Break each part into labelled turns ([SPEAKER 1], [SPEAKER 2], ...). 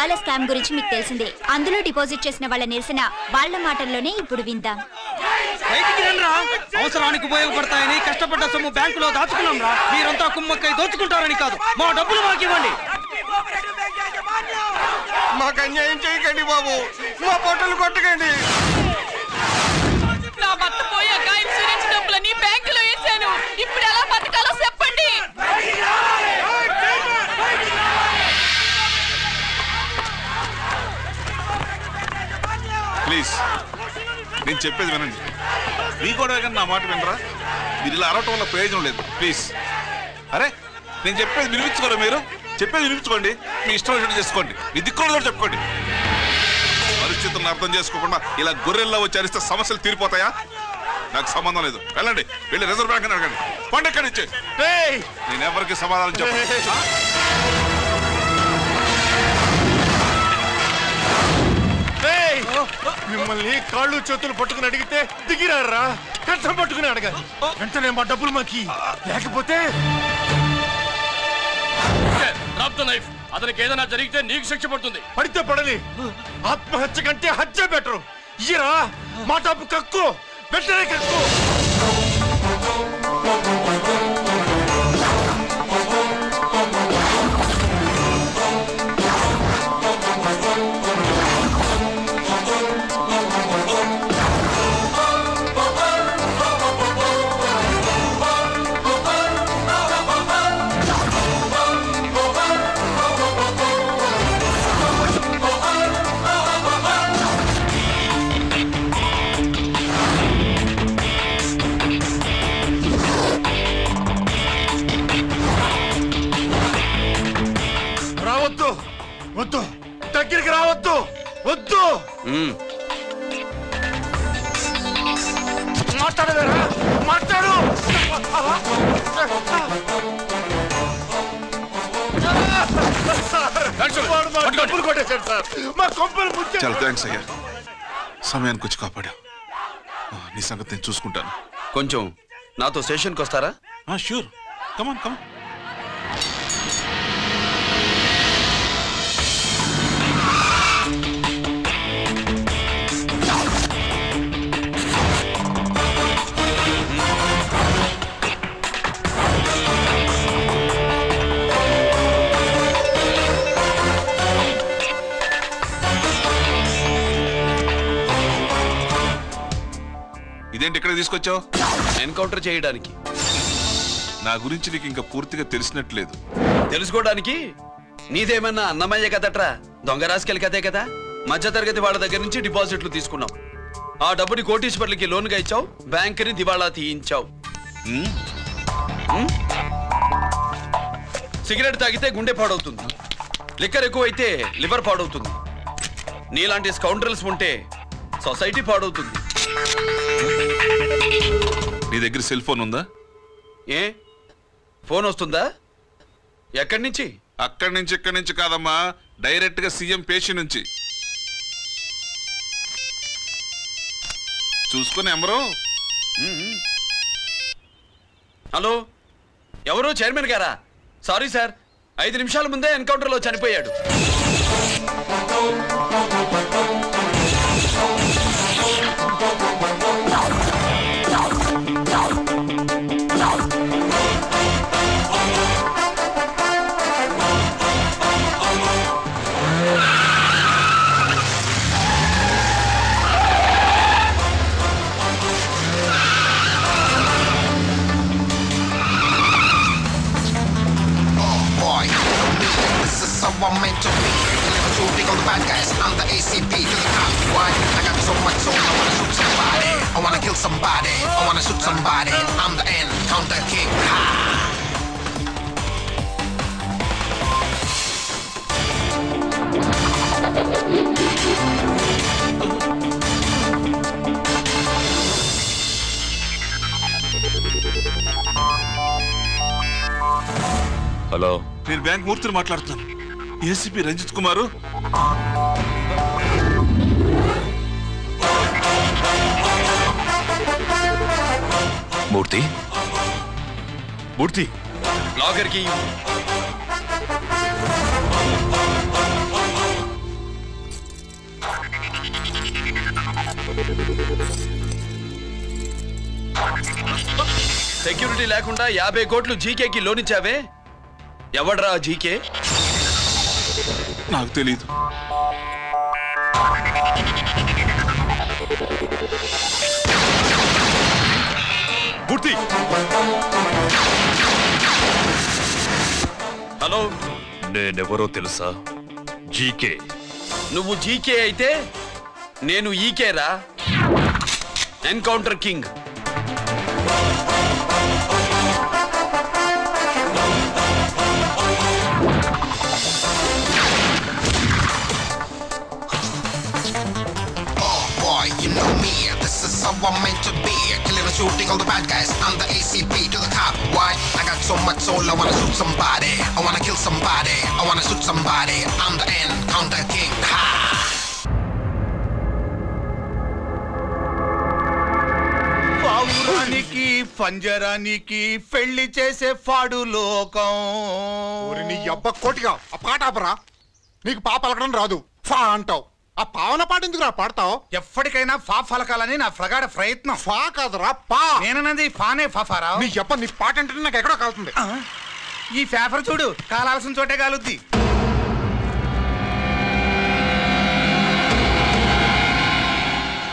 [SPEAKER 1] దివాలా స్కామ్ గురించి మీకు తెలిసిందే. అందులో డిపాజిట్ చేసిన వాళ్ళ నిరసన వాళ్ళ మాటల్లోనే ఇప్పుడు విందాం.
[SPEAKER 2] అవసరానికి ఉపయోగపడతాయని కష్టపడ్డ సొమ్ము బ్యాంకులో దాచుకున్నాం రా. మీరంతా కుమ్మక్కై దోచుకుంటారని కాదు, మా డబ్బులు మాకు ఇవ్వండి.
[SPEAKER 3] మాకు అన్యాయం చేయకండి బాబు, మా పొట్టలు కొట్టకండి.
[SPEAKER 4] నా భర్త పోయాక ఇన్సూరెన్స్ డబ్బులని బ్యాంకులో వేసాను. ఇప్పుడు ఎలా బతకాలో చెప్పండి.
[SPEAKER 5] ప్లీజ్ నేను చెప్పేది వినండి. మీ కూడా నా మాట వినరా? మీరు ఇలా అరవటం వల్ల ప్రయోజనం లేదు. ప్లీజ్. అరే నేను చెప్పేది వినిపించుకోరా? మీరు చెప్పేది వినిపించుకోండి, మీ ఇష్టం వచ్చినట్టు చేసుకోండి, మీ దిక్కులో చెప్పుకోండి. పరిస్థితులను అర్థం చేసుకోకుండా ఇలా గొర్రెల్లో వచ్చి అరిస్తే సమస్యలు తీరిపోతాయా? నాకు సంబంధం లేదు. వెళ్ళండి, వెళ్ళి రిజర్వ్ బ్యాంక్ అని అడగండి. పండి ఎక్కడి నుంచి. నేను ఎవరికి సమాధానం చెప్పను.
[SPEAKER 3] మిమ్మల్ని కాళ్ళు చేతులు పట్టుకుని అడిగితే దిగిరారా? కష్టం పట్టుకుని అడగాలి. వెంటనే మా డబ్బులు మాకి, లేకపోతే
[SPEAKER 6] అతనికి ఏదైనా జరిగితే నీకు శిక్ష పడుతుంది.
[SPEAKER 3] పడితే పడని, ఆత్మహత్య కంటే హత్య బెటరు. ఇయ్యరా మా డబ్బు, కక్కు, వెంటనే కక్కు. వద్దు, దగ్గరికి రావద్దు, వద్దు. మాట్లాడవేరా? మాట్లాడు. డబ్బులు కొట్టేశాడు సార్, మా కొంపలు ముచ్చాడు.
[SPEAKER 5] చాలా థ్యాంక్స్ అయ్యా, సమయానికి వచ్చి కాపాడా. నీ సంగతి నేను చూసుకుంటాను.
[SPEAKER 7] కొంచెం నాతో స్టేషన్కి వస్తారా?
[SPEAKER 5] షూర్, కమాన్ కమాన్. ఇదేంటి ఇక్కడ తీసుకొచ్చావు?
[SPEAKER 7] ఎన్కౌంటర్ చేయడానికి.
[SPEAKER 5] నా గురించి నీకు ఇంకా పూర్తిగా తెలిసినట్లేదు.
[SPEAKER 7] తెలుసుకోవడానికి నీదేమన్నా అన్నమయ్య కదట్రా, దొంగ రాసుకెళ్ళి కదే కదా. మధ్యతరగతి వాళ్ళ దగ్గర నుంచి డిపాజిట్లు తీసుకున్నావు. ఆ డబ్బుని కోటీశ్వర్లకి లోన్గా ఇచ్చావు, బ్యాంకుని దివాళా తీయించావు. సిగరెట్ తాగితే గుండె పాడవుతుంది, లిక్కర్ ఎక్కువైతే లివర్ పాడవుతుంది. నీలాంటి స్కౌండ్రల్స్ ఉంటే సొసైటీ పాడవుతుంది.
[SPEAKER 5] నీ దగ్గర సెల్ ఫోన్ ఉందా?
[SPEAKER 7] ఏ ఫోన్ వస్తుందా? ఎక్కడి నుంచి?
[SPEAKER 5] అక్కడి నుంచి ఇక్కడి నుంచి కాదమ్మా, డైరెక్ట్ గా సీఎం పేషి నుంచి. చూసుకుని ఎవరో.
[SPEAKER 7] హలో, ఎవరు? చైర్మన్ గారా? సారీ సార్, 5 నిమిషాల ముందే ఎన్కౌంటర్లో చనిపోయాడు.
[SPEAKER 8] I'm meant to be. Deliver to big on the bad guys. I'm the ACP to the top. Why? I got so much soul. I wanna shoot somebody. I wanna kill somebody. I wanna shoot somebody. I'm the end. Counter king. Ha!
[SPEAKER 5] Hello, నేను bank మూర్తిని మాట్లాడుతున్నాను. ACP Ranjith కుమారు.
[SPEAKER 9] మూర్తి,
[SPEAKER 5] మూర్తి
[SPEAKER 7] లాకర్కి security లేకుండా 50 కోట్లు జీకేకి loan ఇచ్చావే, ఎవడ్రా GK?
[SPEAKER 5] నాకు తెలీదు.
[SPEAKER 9] మూర్తి,
[SPEAKER 7] hello,
[SPEAKER 9] నేనెవరో తెలుసా? జీకే.
[SPEAKER 7] నువ్వు జీకే అయితే నేను ఈకేరా, encounter king.
[SPEAKER 8] You know me, this is how I'm meant to be. Killing and shooting all the bad guys. I'm the ACP to the cop. Why? I got so much soul, I wanna shoot somebody. I wanna kill somebody. I wanna shoot somebody. I'm the encounter king. Ha!
[SPEAKER 3] పావురానికి పంజరానికి పెళ్లి చేసే ఫాడు లోకం.
[SPEAKER 10] నీ అబ్బ కోటిగా ఆ పాట ఆపరా. నీకు పాప పలకడం రాదు, ఫా అంటావు. ఆ పావన పాట ఎందుకు రా పాడతావు?
[SPEAKER 3] ఎప్పటికైనా ఫా ఫలకాలని నా ప్రగాఢ ప్రయత్నం.
[SPEAKER 10] ఫా కాదురా పా.
[SPEAKER 3] నేనన్నది ఫానే ఫాఫారా.
[SPEAKER 10] నీ అబ్బ నీ పాట అంటే నాకు ఎక్కడో కాలుతుంది.
[SPEAKER 3] ఈ పేపర్ చూడు, కాలాల్సిన చోటే కాలుద్ది.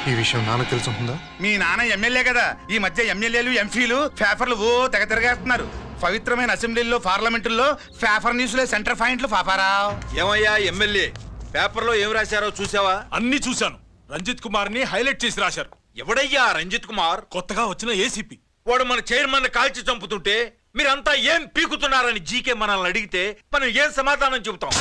[SPEAKER 10] ఈ విషయం నాన్నకు తెలుసుంటుందా?
[SPEAKER 3] మీ నాన్న ఎమ్మెల్యే కదా, ఈ మధ్య ఎమ్మెల్యేలు ఎంపీలు పేపర్లు ఓ తెగ తిరగేస్తున్నారు. పవిత్రమైన అసెంబ్లీల్లో పార్లమెంటుల్లో పేపర్ న్యూస్లో సెంటర్ పాయింట్లు ఫాఫారా.
[SPEAKER 11] ఏమయ్యా ఎమ్మెల్యే, పేపర్లో ఏం రాశారో చూసావా?
[SPEAKER 12] అన్ని చూశాను. రంజిత్ కుమార్ ని హైలైట్ చేసి రాశారు.
[SPEAKER 11] ఎవడయ్యా రంజిత్ కుమార్?
[SPEAKER 12] కొత్తగా వచ్చిన ఏసీపీ.
[SPEAKER 11] వాడు మన చైర్మన్ కాల్చి చంపుతుంటే మీరంతా ఏం పీకుతున్నారని జీకే మనల్ని అడిగితే మనం ఏం సమాధానం చెబుతాం?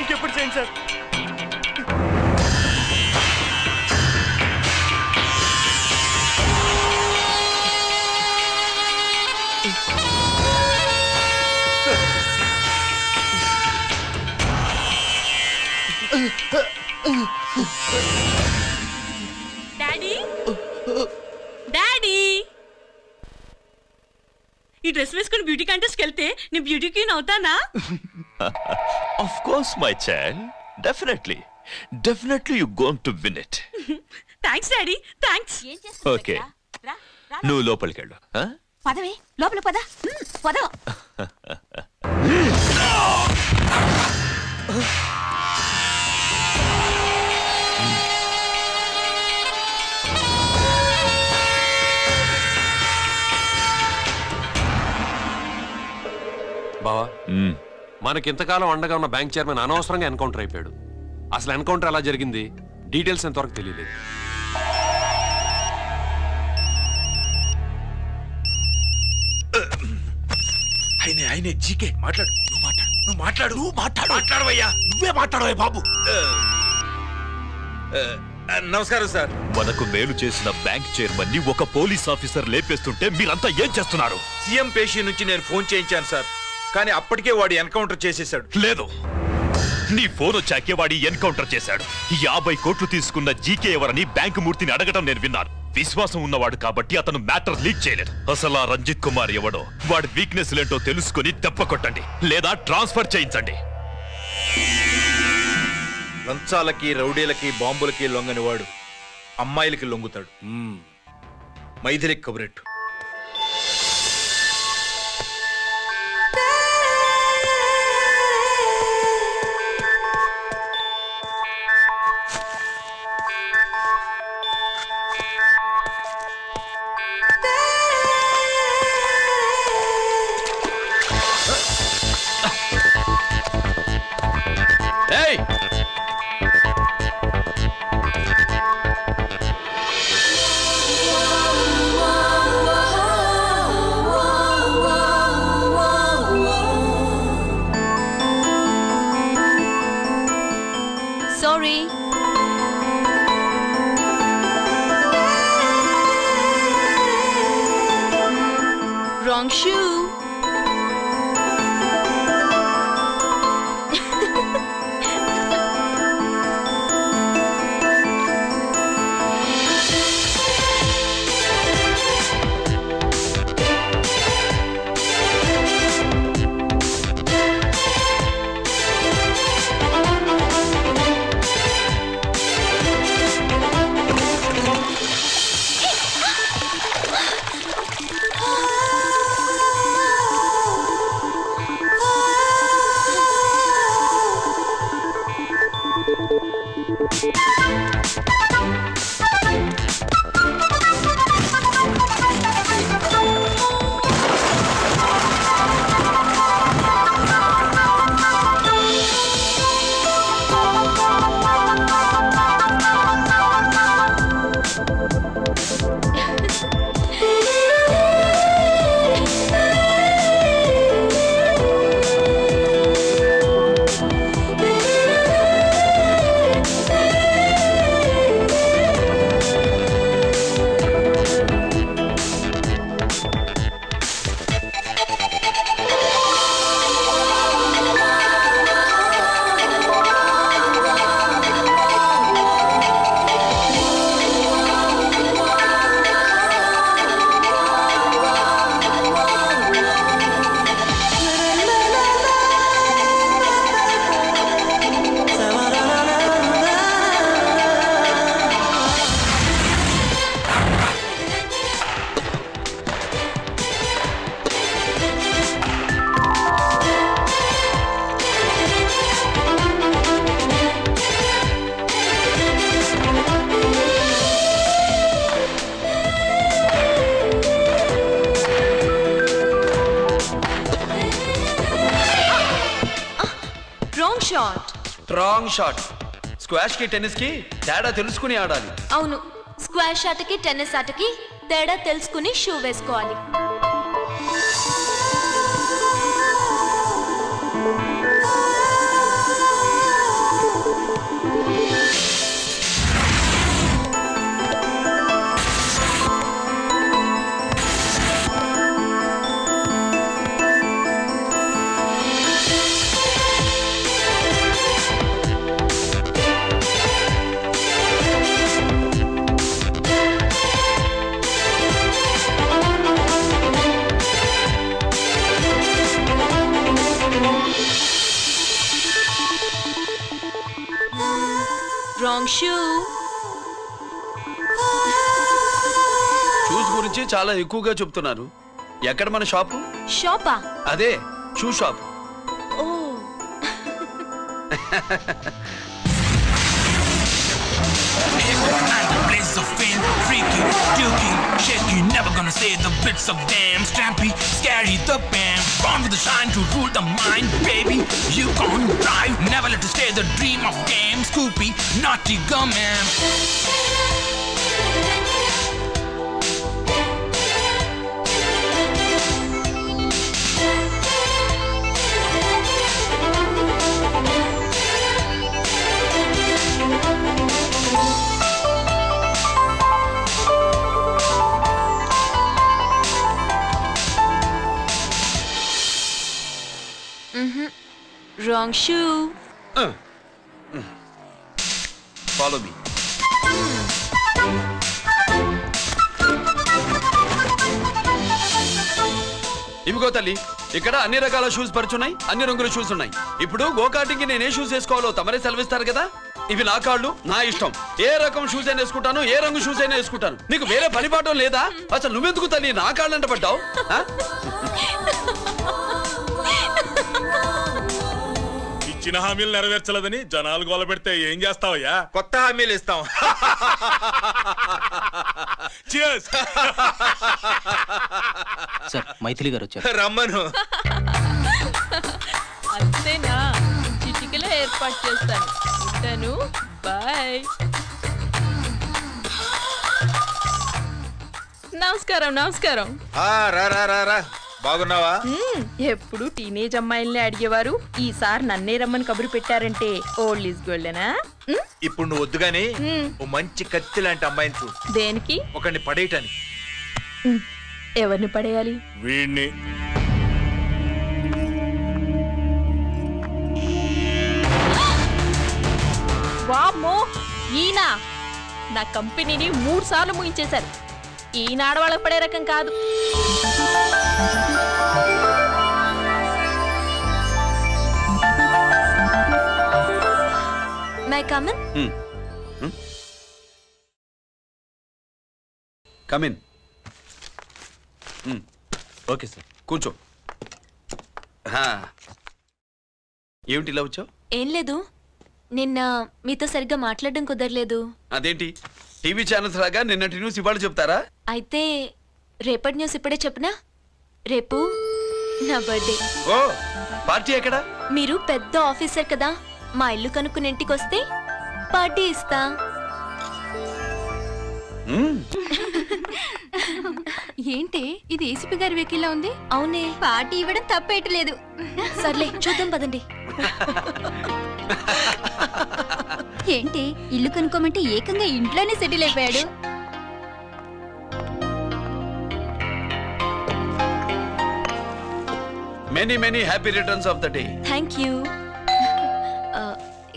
[SPEAKER 2] ఇంకెప్పుడు చేయండి సార్.
[SPEAKER 4] డాడీ, డాడీ, ఈ డ్రెస్ వేసుకుని బ్యూటీ కాంటెస్ట్కి వెళ్తే నేను బ్యూటీ క్వీన్ అవుతానా?
[SPEAKER 9] Of course, my child. Definitely you're going to win it.
[SPEAKER 4] Thanks daddy, thanks.
[SPEAKER 9] Okay. నువ్వు లోపలికి వెళ్ళు.
[SPEAKER 1] పదవే, లోపల పద. పద.
[SPEAKER 6] బావా, మనకింతకాలం అండగా ఉన్న బ్యాంక్ చైర్మన్ అనవసరంగా ఎన్కౌంటర్ అయిపోయాడు. అసలు ఎన్కౌంటర్ ఎలా జరిగింది డీటెయిల్స్ ఎంతవరకు తెలియలేదు.
[SPEAKER 11] ఆయనే జీకే. మాట్లాడు, నువ్వు మాట్లాడవయ్యా.
[SPEAKER 12] నువ్వే మాట్లాడవే బాబు.
[SPEAKER 11] నమస్కారం సార్.
[SPEAKER 9] మనకు మేలు చేసిన బ్యాంక్ చైర్మన్ ని ఒక పోలీస్ ఆఫీసర్ లేపేస్తుంటే మీరంతా ఏం చేస్తున్నారు?
[SPEAKER 11] సీఎం పేషీ నుంచి నేను ఫోన్ చేయించాను సార్, కానీ అప్పటికే వాడు ఎన్కౌంటర్ చేసేశాడు.
[SPEAKER 9] లేదు, నీ ఫోన్ వచ్చాకే వాడి ఎన్కౌంటర్ చేశాడు. 50 కోట్లు తీసుకున్న జీకే ఎవరని బ్యాంకు మూర్తిని అడగడం నేను విన్నాను. విశ్వాసం ఉన్నవాడు కాబట్టి అతను మ్యాటర్ లీక్ చేయలేదు. అసలు ఆ రంజిత్ కుమార్ ఎవడో, వాడి వీక్నెస్ లేంటో తెలుసుకుని దెబ్బ కొట్టండి, లేదా ట్రాన్స్ఫర్ చేయించండి.
[SPEAKER 11] లంచాలకి, రౌడీలకి, బాంబులకి లొంగని వాడు అమ్మాయిలకి లొంగుతాడు. మైథిలి కబురెట్టు.
[SPEAKER 7] Wrong shot. స్క్వాష్ కి టెన్నిస్ కి తేడా తెలుసుకుని ఆడాలి.
[SPEAKER 13] అవును, స్క్వాష్ ఆటకి టెన్నిస్ ఆటకి తేడా తెలుసుకుని షూ వేసుకోవాలి. Wrong shoe.
[SPEAKER 7] షూస్ గురించి చాలా ఎక్కువగా చెప్తున్నారు. ఎక్కడ మన షాపు?
[SPEAKER 13] షాపా?
[SPEAKER 7] అదే షూ షాప్.
[SPEAKER 13] ఓ
[SPEAKER 14] Blaze of fame, freaky, dukey, shaky, never gonna say the bits of damn strampy, scary the band, born with the shine to rule the mind, baby, you gon' drive, never let to stay the dream of game, Scoopy, naughty gum-man.
[SPEAKER 13] Wrong shoe.
[SPEAKER 7] Follow me. ఇవిగో తల్లి, ఇక్కడ అన్ని రకాల shoes పరుచున్నాయి, అన్ని రంగుల shoes ఉన్నాయి. ఇప్పుడు go-karting కి నేను ఏ షూస్ వేసుకోవాలో తమరే సెలవిస్తారు కదా. ఇవి నా కాళ్ళు, నా ఇష్టం. ఏ రకం షూస్ అయినా వేసుకుంటాను, ఏ రంగు షూస్ అయినా వేసుకుంటాను. నీకు వేరే పనిపాఠం లేదా? అసలు నువ్వెందుకు తల్లి నా కాళ్ళు అంట పడ్డావు?
[SPEAKER 12] ఇచ్చిన హామీలు నెరవేర్చలేదని జనాలు గోల పెడితే ఏం చేస్తావయ్యా?
[SPEAKER 11] కొత్త హామీలు ఇస్తాం.
[SPEAKER 2] సార్, మైథిలి గారు వచ్చారు.
[SPEAKER 11] రమ్మను.
[SPEAKER 4] అంతేనా? చిటికలో ఏర్పాటు చేస్తాను. ఉంటాను. బాయ్. నమస్కారం. నమస్కారం.
[SPEAKER 11] రా రా రా రా. బాగున్నావా?
[SPEAKER 4] ఎప్పుడు టీనేజ్ అమ్మాయిల్ని అడిగేవారు, ఈసారి నన్నే రమ్మని కబురు పెట్టారంటే ఓల్డ్ ఈజ్ గోల్డెనా?
[SPEAKER 11] ఇప్పుడు నువ్వు వద్దుగానే ఓ మంచి కత్తి లాంటి అమ్మాయిని చూ.
[SPEAKER 4] దేనికి?
[SPEAKER 11] ఒకరిని పడేయటానికి.
[SPEAKER 4] ఎవరిని పడేయాలి?
[SPEAKER 12] వీణ్ణి.
[SPEAKER 4] వామ్మో, ఈయన నా కంపెనీని 3 సార్లు ముగించేశారు. ఈయన ఆడవాళ్ళకి పడే రకం కాదు.
[SPEAKER 13] May I come in?
[SPEAKER 7] Come in.
[SPEAKER 2] Okay sir,
[SPEAKER 7] కూర్చో. ఏమిటి ఇలా వచ్చావు?
[SPEAKER 13] ఏం లేదు, నిన్న మీతో సరిగ్గా మాట్లాడడం కుదరలేదు.
[SPEAKER 7] అదేంటి, టీవీ ఛానల్స్ లాగా నిన్నటి న్యూస్ ఇవాళ చెప్తారా?
[SPEAKER 13] అయితే రేపటి న్యూస్ ఇప్పుడే చెప్పనా? రేపు నా బర్త్డే.
[SPEAKER 7] ఓ, పార్టీ ఎక్కడ?
[SPEAKER 13] మీరు పెద్ద ఆఫీసర్ కదా, మా ఇల్లు కనుక్కుని ఇంటికి వస్తే పార్టీ ఇస్తా.
[SPEAKER 1] ఏంటి ఇది ఏసీపీ గారి వెహికల్లా ఉంది?
[SPEAKER 13] అవునే,
[SPEAKER 1] పార్టీ ఇవ్వడం తప్పేయట్లేదు.
[SPEAKER 13] సర్లే చూద్దాం పదండి.
[SPEAKER 1] ఏంటి ఇల్లు కనుక్కోమంటే ఏకంగా ఇంట్లోనే సెటిల్ అయిపోయాడు.
[SPEAKER 7] Many many happy returns of the day.
[SPEAKER 13] Thank you.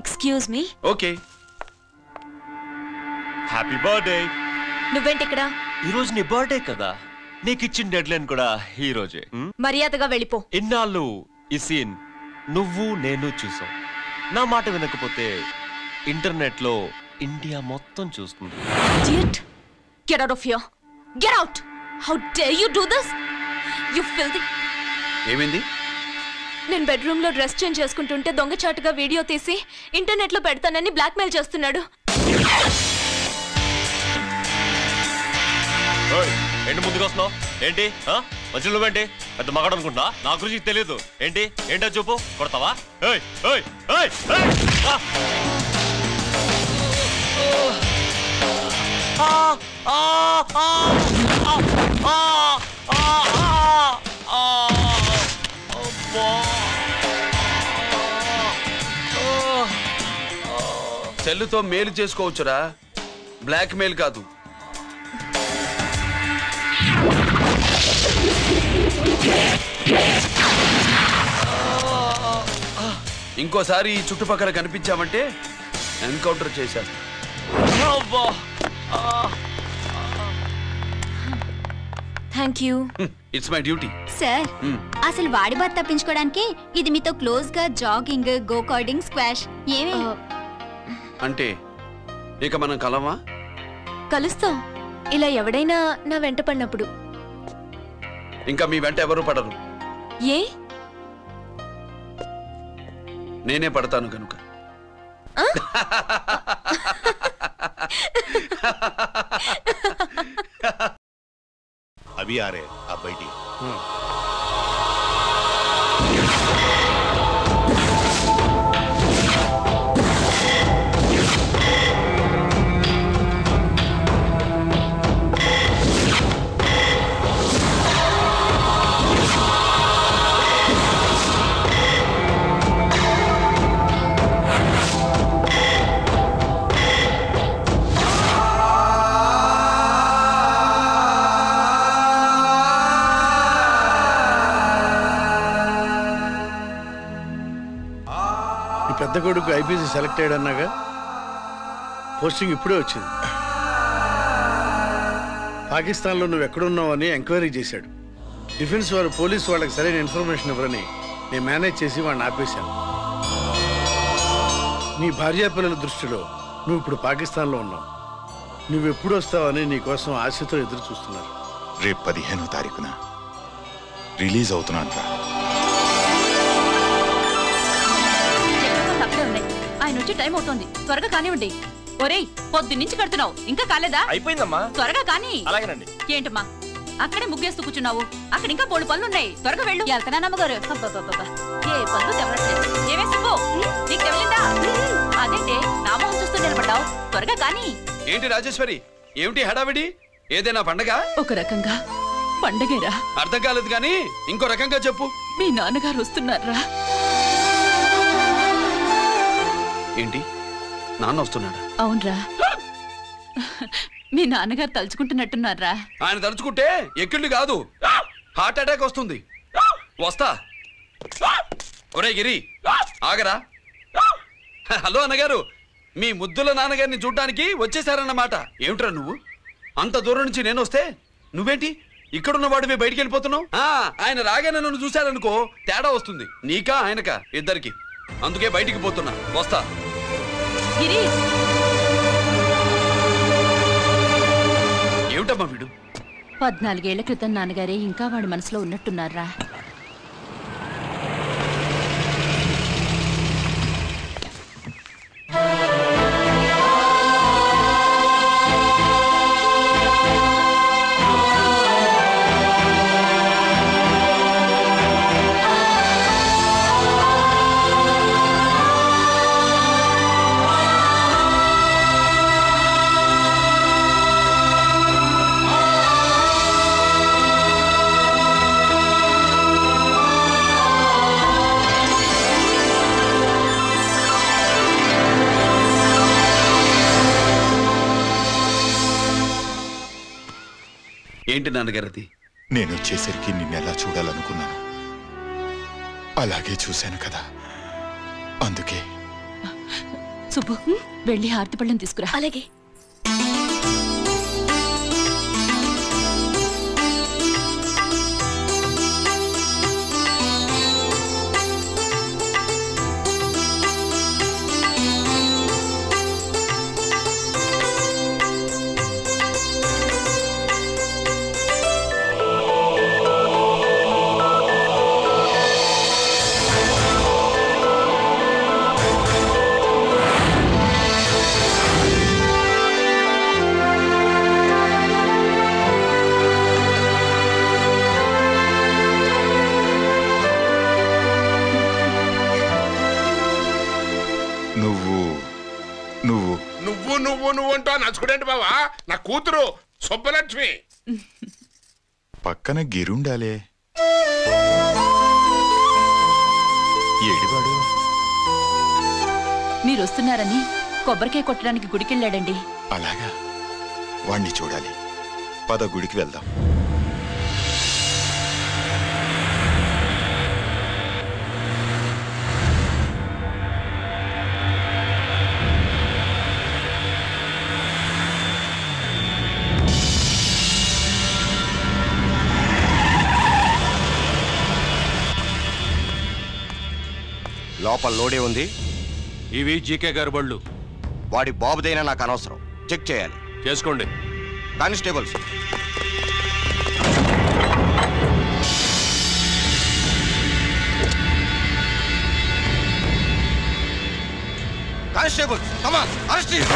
[SPEAKER 13] Excuse me.
[SPEAKER 7] Okay.
[SPEAKER 9] Happy birthday.
[SPEAKER 13] నువ్వేంటి ఇక్కడ?
[SPEAKER 9] ఈ రోజు నీ బర్త్డే కదా, నీకు ఇచ్చిన డెడ్ లైన్ కూడా ఈ రోజే.
[SPEAKER 13] మర్యాదగా వెళ్ళిపో.
[SPEAKER 9] ఇన్నాళ్ళు ఈ సీన్ నువ్వు నేను చూసాం. నా మాట వినకపోతే ఇంటర్నెట్ లో ఇండియా మొత్తం చూస్తుంది.
[SPEAKER 13] Idiot. Get out of here. Get out. How dare you do this? You filthy.
[SPEAKER 7] ఏమైంది?
[SPEAKER 13] నేను బెడ్రూమ్ లో డ్రెస్ చేంజ్ చేసుకుంటుంటే దొంగచాటుగా వీడియో తీసి ఇంటర్నెట్ లో పెడతానని బ్లాక్మెయిల్ చేస్తున్నాడు.
[SPEAKER 9] ఏంటి ముందుకు వస్తున్నావు? ఏంటి మధ్యలో నువ్వేంటి?
[SPEAKER 15] పెద్ద మగాడు అనుకుంటా నా గురించి తెలియదు ఏంటి ఏంటో చూపు కొడతావా ఏయ్ ఏయ్ ఏయ్ ఏయ్
[SPEAKER 7] సెల్లుతో మేలు చేసుకోవచ్చురా, బ్లాక్ మెయిల్ కాదు. ఇంకోసారి ఈ చుట్టుపక్కల కనిపించామంటే ఎన్కౌంటర్ చేశాను.
[SPEAKER 13] Thank you.
[SPEAKER 7] It's my duty.
[SPEAKER 1] Sir అసలు వాడి బాధ తప్పించుకోవడానికి ఇది మీతో క్లోజ్ గా జాగింగ్, గో కార్డింగ్, స్క్వాష్ ఏమే
[SPEAKER 7] అంటే ఇక మనం కలవా?
[SPEAKER 13] కలుస్తాం, ఇలా ఎవడైనా నా వెంట పడినప్పుడు.
[SPEAKER 7] ఇంకా మీ వెంట ఎవరు పడరు.
[SPEAKER 13] ఏ?
[SPEAKER 7] నేనే పడతాను కనుక.
[SPEAKER 16] अभी आ रहे आप बैठिए।
[SPEAKER 17] పెద్ద కొడుకు ఐపీసీ సెలెక్ట్ అయ్యాడన్నాగా, పోస్టింగ్ ఇప్పుడే వచ్చింది. పాకిస్తాన్లో నువ్వు ఎక్కడున్నావని ఎంక్వైరీ చేశాడు. డిఫెన్స్ వారు పోలీసు వాళ్ళకి సరైన ఇన్ఫర్మేషన్ ఇవ్వరని నేను మేనేజ్ చేసి వాడిని ఆపేశాను. నీ భార్యా పిల్లల దృష్టిలో నువ్వు ఇప్పుడు పాకిస్తాన్లో ఉన్నావు. నువ్వు ఎప్పుడు వస్తావని నీ కోసం ఆశతో ఎదురు చూస్తున్నారు.
[SPEAKER 16] రేపు 15వ తారీఖున రిలీజ్ అవుతున్నాను రా.
[SPEAKER 4] ఆయన వచ్చి టైం అవుతోంది, త్వరగా కానివ్వండి. ఒరేయ్ పొద్దున్నుంచి కడుతున్నావు, ఇంకా కాలేదా?
[SPEAKER 15] అయిపోయిందమ్మా.
[SPEAKER 4] త్వరగా కానీ.
[SPEAKER 15] అలాగేనండి.
[SPEAKER 4] ఏంటమ్మా అక్కడే ముగ్గేస్తూ కూర్చున్నావు? అక్కడ ఇంకా 3 పనులున్నాయి, త్వరగా వెళ్ళు. వెళ్తానమ్మగారు. ఏ పనులు తెవరట్లేదు. ఏమే సుబ్బు, నీకు తెవలిందా? అదేంటే నా మొహం చూస్తూ నిలబడ్డావు, త్వరగా కానీ.
[SPEAKER 7] ఏంటి రాజేశ్వరి, ఏమిటి హడావిడి? ఏదైనా పండగ?
[SPEAKER 4] ఒక రకంగా పండగేరా.
[SPEAKER 7] అర్థం కాలేదు కానీ ఇంకో రకంగా చెప్పు.
[SPEAKER 4] మీ నాన్నగారు వస్తున్నారా?
[SPEAKER 7] ఏంటి, నాన్న వస్తున్నాడా?
[SPEAKER 4] అవునరా, మీ నాన్నగారు తలుచుకుంటున్నట్టున్నారా?
[SPEAKER 7] ఆయన తలుచుకుంటే ఎక్కిళ్ళు కాదు, హార్ట్ అటాక్ వస్తుంది. వస్తా. ఒరే గిరి ఆగరా. హలో అన్నగారు, మీ ముద్దుల నాన్నగారిని చూడ్డానికి వచ్చేసారన్నమాట. ఏమిట్రా నువ్వు, అంత దూరం నుంచి నేను వస్తే నువ్వేంటి ఇక్కడున్న వాడివి బయటికి వెళ్ళిపోతున్నావు? ఆయన రాగానే నన్ను చూశారనుకో తేడా వస్తుంది, నీకా ఆయనకా ఇద్దరికి. అందుకే బయటికి పోతున్నా, వస్తా. ఏమిటమ్మా వీడు?
[SPEAKER 4] 14 ఏళ్ల క్రితం నాన్నగారే ఇంకా వాడి మనసులో ఉన్నట్టున్నారా?
[SPEAKER 7] ఏంటి నాన్నగారది?
[SPEAKER 16] నేను వచ్చేసరికి నిన్నెలా చూడాలనుకున్నాను, అలాగే చూశాను కదా, అందుకే.
[SPEAKER 4] సుబ్బు, వెళ్ళి హారతి పళ్ళని తీసుకురా.
[SPEAKER 13] అలాగే.
[SPEAKER 18] నువ్వుంటో నచ్చుకుడేంటి బావా? నా కూతురు సుబ్బలక్ష్మి.
[SPEAKER 16] పక్కన గిరుండాలే ఏడివాడు.
[SPEAKER 4] మీరు వస్తున్నారని కొబ్బరికాయ కొట్టడానికి గుడికెళ్ళాడండి.
[SPEAKER 16] అలాగా, వాణ్ణి చూడాలి. పద గుడికి వెళ్దాం.
[SPEAKER 19] లోపల లోడే ఉంది.
[SPEAKER 6] ఇవి జీకే గారి బళ్ళు.
[SPEAKER 19] వాడి బాబుదైనా నాకు అనవసరం. చెక్ చేయాలి.
[SPEAKER 6] చేసుకోండి.
[SPEAKER 19] Constables, constables, come on, arrest him.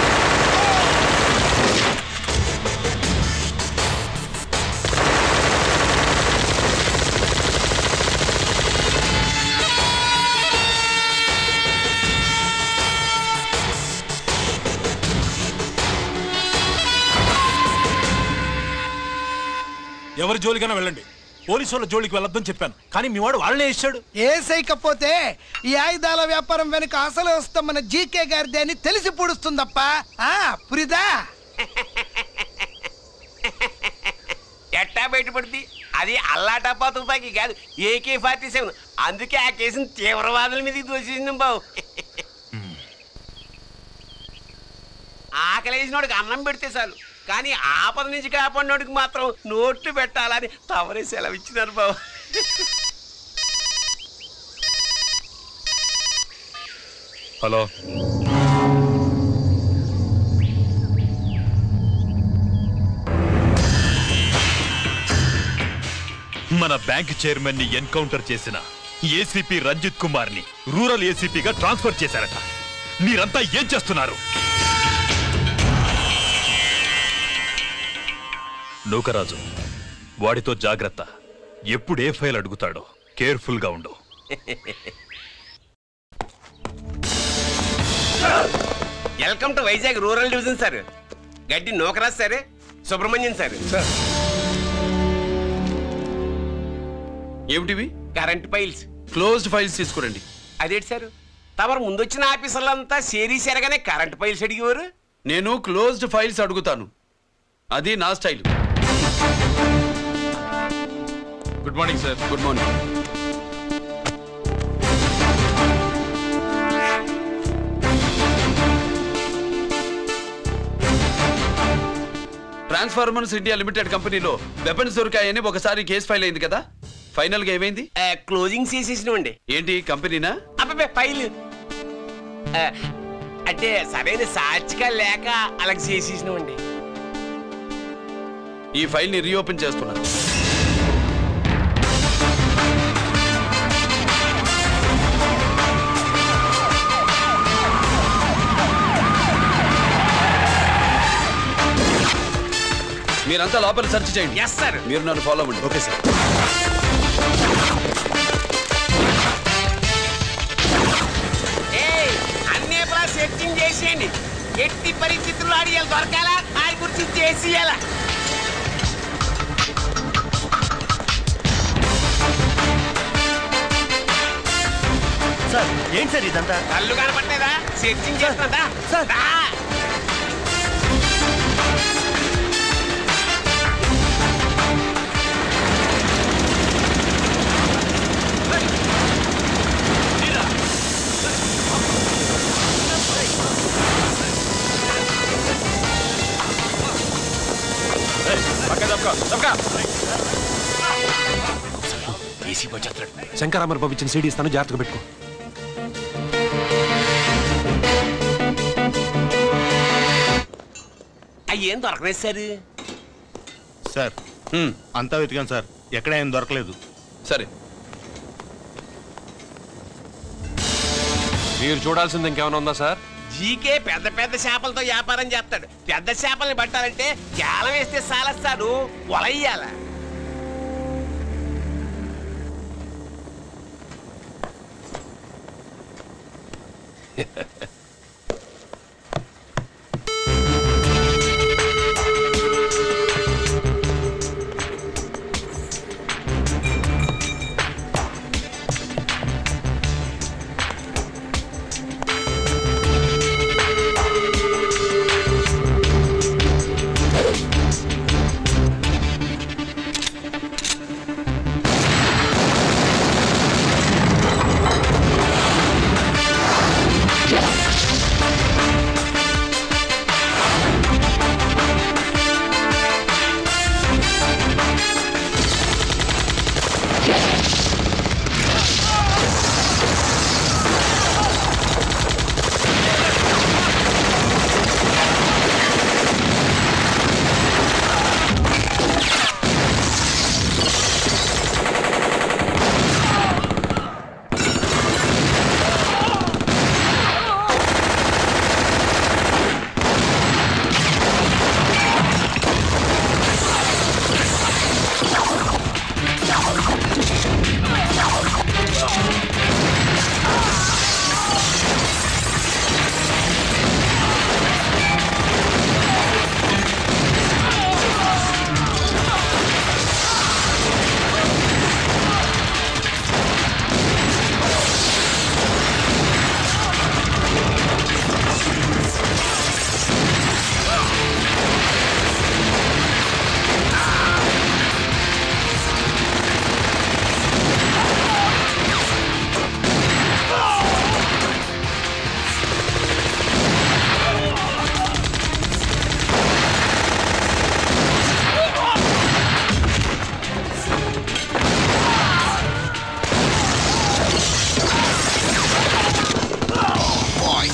[SPEAKER 12] ఎవరి జోలికైనా వెళ్ళండి, పోలీసు వాళ్ళ జోలికి వెళ్ళొద్దని చెప్పాను, కానీ మీ వాడు వాళ్ళనే ఇచ్చాడు.
[SPEAKER 20] ఏసైకపోతే ఈ ఆయుధాల వ్యాపారం వెనుక అసలు వస్తాం మన జీకే గారిది అని తెలిసి పూడుస్తుందప్ప. పురిదా
[SPEAKER 21] ఎట్టా బయటపడుతుంది? అది అల్లాటప్పా తుపాకి కాదు, AK-47. అందుకే ఆ కేసును తీవ్రవాదుల మీదకి దోషింది బావు. ఆకలేసినోడికి అన్నం పెడితే చాలు, కానీ ఆపద నుంచి కాపాడినోడికి మాత్రం నోట్లు పెట్టాలని తవరే సెలవు ఇచ్చినారు బాబు.
[SPEAKER 9] హలో, మన బ్యాంక్ చైర్మన్ ని ఎన్కౌంటర్ చేసిన ఏసీపీ రంజిత్ కుమార్ ని రూరల్ ఏసీపీగా ట్రాన్స్ఫర్ చేశారట. మీరంతా ఏం చేస్తున్నారు? నూకరాజు, వాడితో జాగ్రత్త. ఎప్పుడు ఏ ఫైల్ అడుగుతాడో కేర్ఫుల్ గా ఉండు.
[SPEAKER 21] Welcome to Vizag rural division sir. Gaddi Nookaraj sir, Subrahmanyam sir.
[SPEAKER 7] ఏమిటివి?
[SPEAKER 21] Current files.
[SPEAKER 7] క్లోజ్డ్ ఫైల్స్ తీసుకురండి.
[SPEAKER 21] అదేంటి సార్, తమరు ముందొచ్చిన ఆఫీసర్లంతా సేరీ సెరగానే కరెంట్ ఫైల్స్ అడిగేవారు.
[SPEAKER 7] నేను క్లోజ్డ్ ఫైల్స్ అడుగుతాను, అది నా style.
[SPEAKER 15] Good morning sir.
[SPEAKER 7] Good morning. Transformers India limited కంపెనీలో వెపన్స్ దొరికాయని ఒకసారి కేసు ఫైల్ అయింది కదా, ఫైనల్ గా ఏమైంది?
[SPEAKER 21] క్లోజింగ్ చేసేసినండి.
[SPEAKER 7] ఏంటి కంపెనీనా?
[SPEAKER 21] అబ్బే ఫైల్ అంటే సరైన సాక్షిగా లేక అలా చేసేసినండి.
[SPEAKER 7] ఈ ఫైల్ ని రీఓపెన్ చేస్తున్నా. మీరంతా లోపల సెర్చ్ చేయండి.
[SPEAKER 21] Yes sir.
[SPEAKER 7] మీరు నన్ను ఫాలో అవ్వండి. Okay sir.
[SPEAKER 21] అన్నీ సెర్చింగ్ చేసేయండి. ఎట్టి పరిస్థితుల్లో అడియాలి దొరకాలా, ఆయన గురించి చేసేయాలా.
[SPEAKER 22] సార్ ఏంటి సార్ ఇదంతా?
[SPEAKER 21] కళ్ళు కనపట్టలేదా? Searching చేస్తున్నదా sir?
[SPEAKER 6] శంకరామర్ బాబు ఇచ్చిన సీడీ ఇస్తాను, జాగ్రత్తగా పెట్టుకో.
[SPEAKER 21] అయ్యేం దొరకలేదు సార్.
[SPEAKER 22] సార్ అంతా వెతికాను సార్, ఎక్కడ ఏం దొరకలేదు.
[SPEAKER 7] సరే,
[SPEAKER 6] మీరు చూడాల్సింది ఇంకేమైనా ఉందా సార్?
[SPEAKER 21] జీకే పెద్ద పెద్ద చేపలతో వ్యాపారం చేస్తాడు. పెద్ద చేపల్ని పట్టాలంటే కేలం వేస్తే సాలస్తాడు, వలయ్యాల.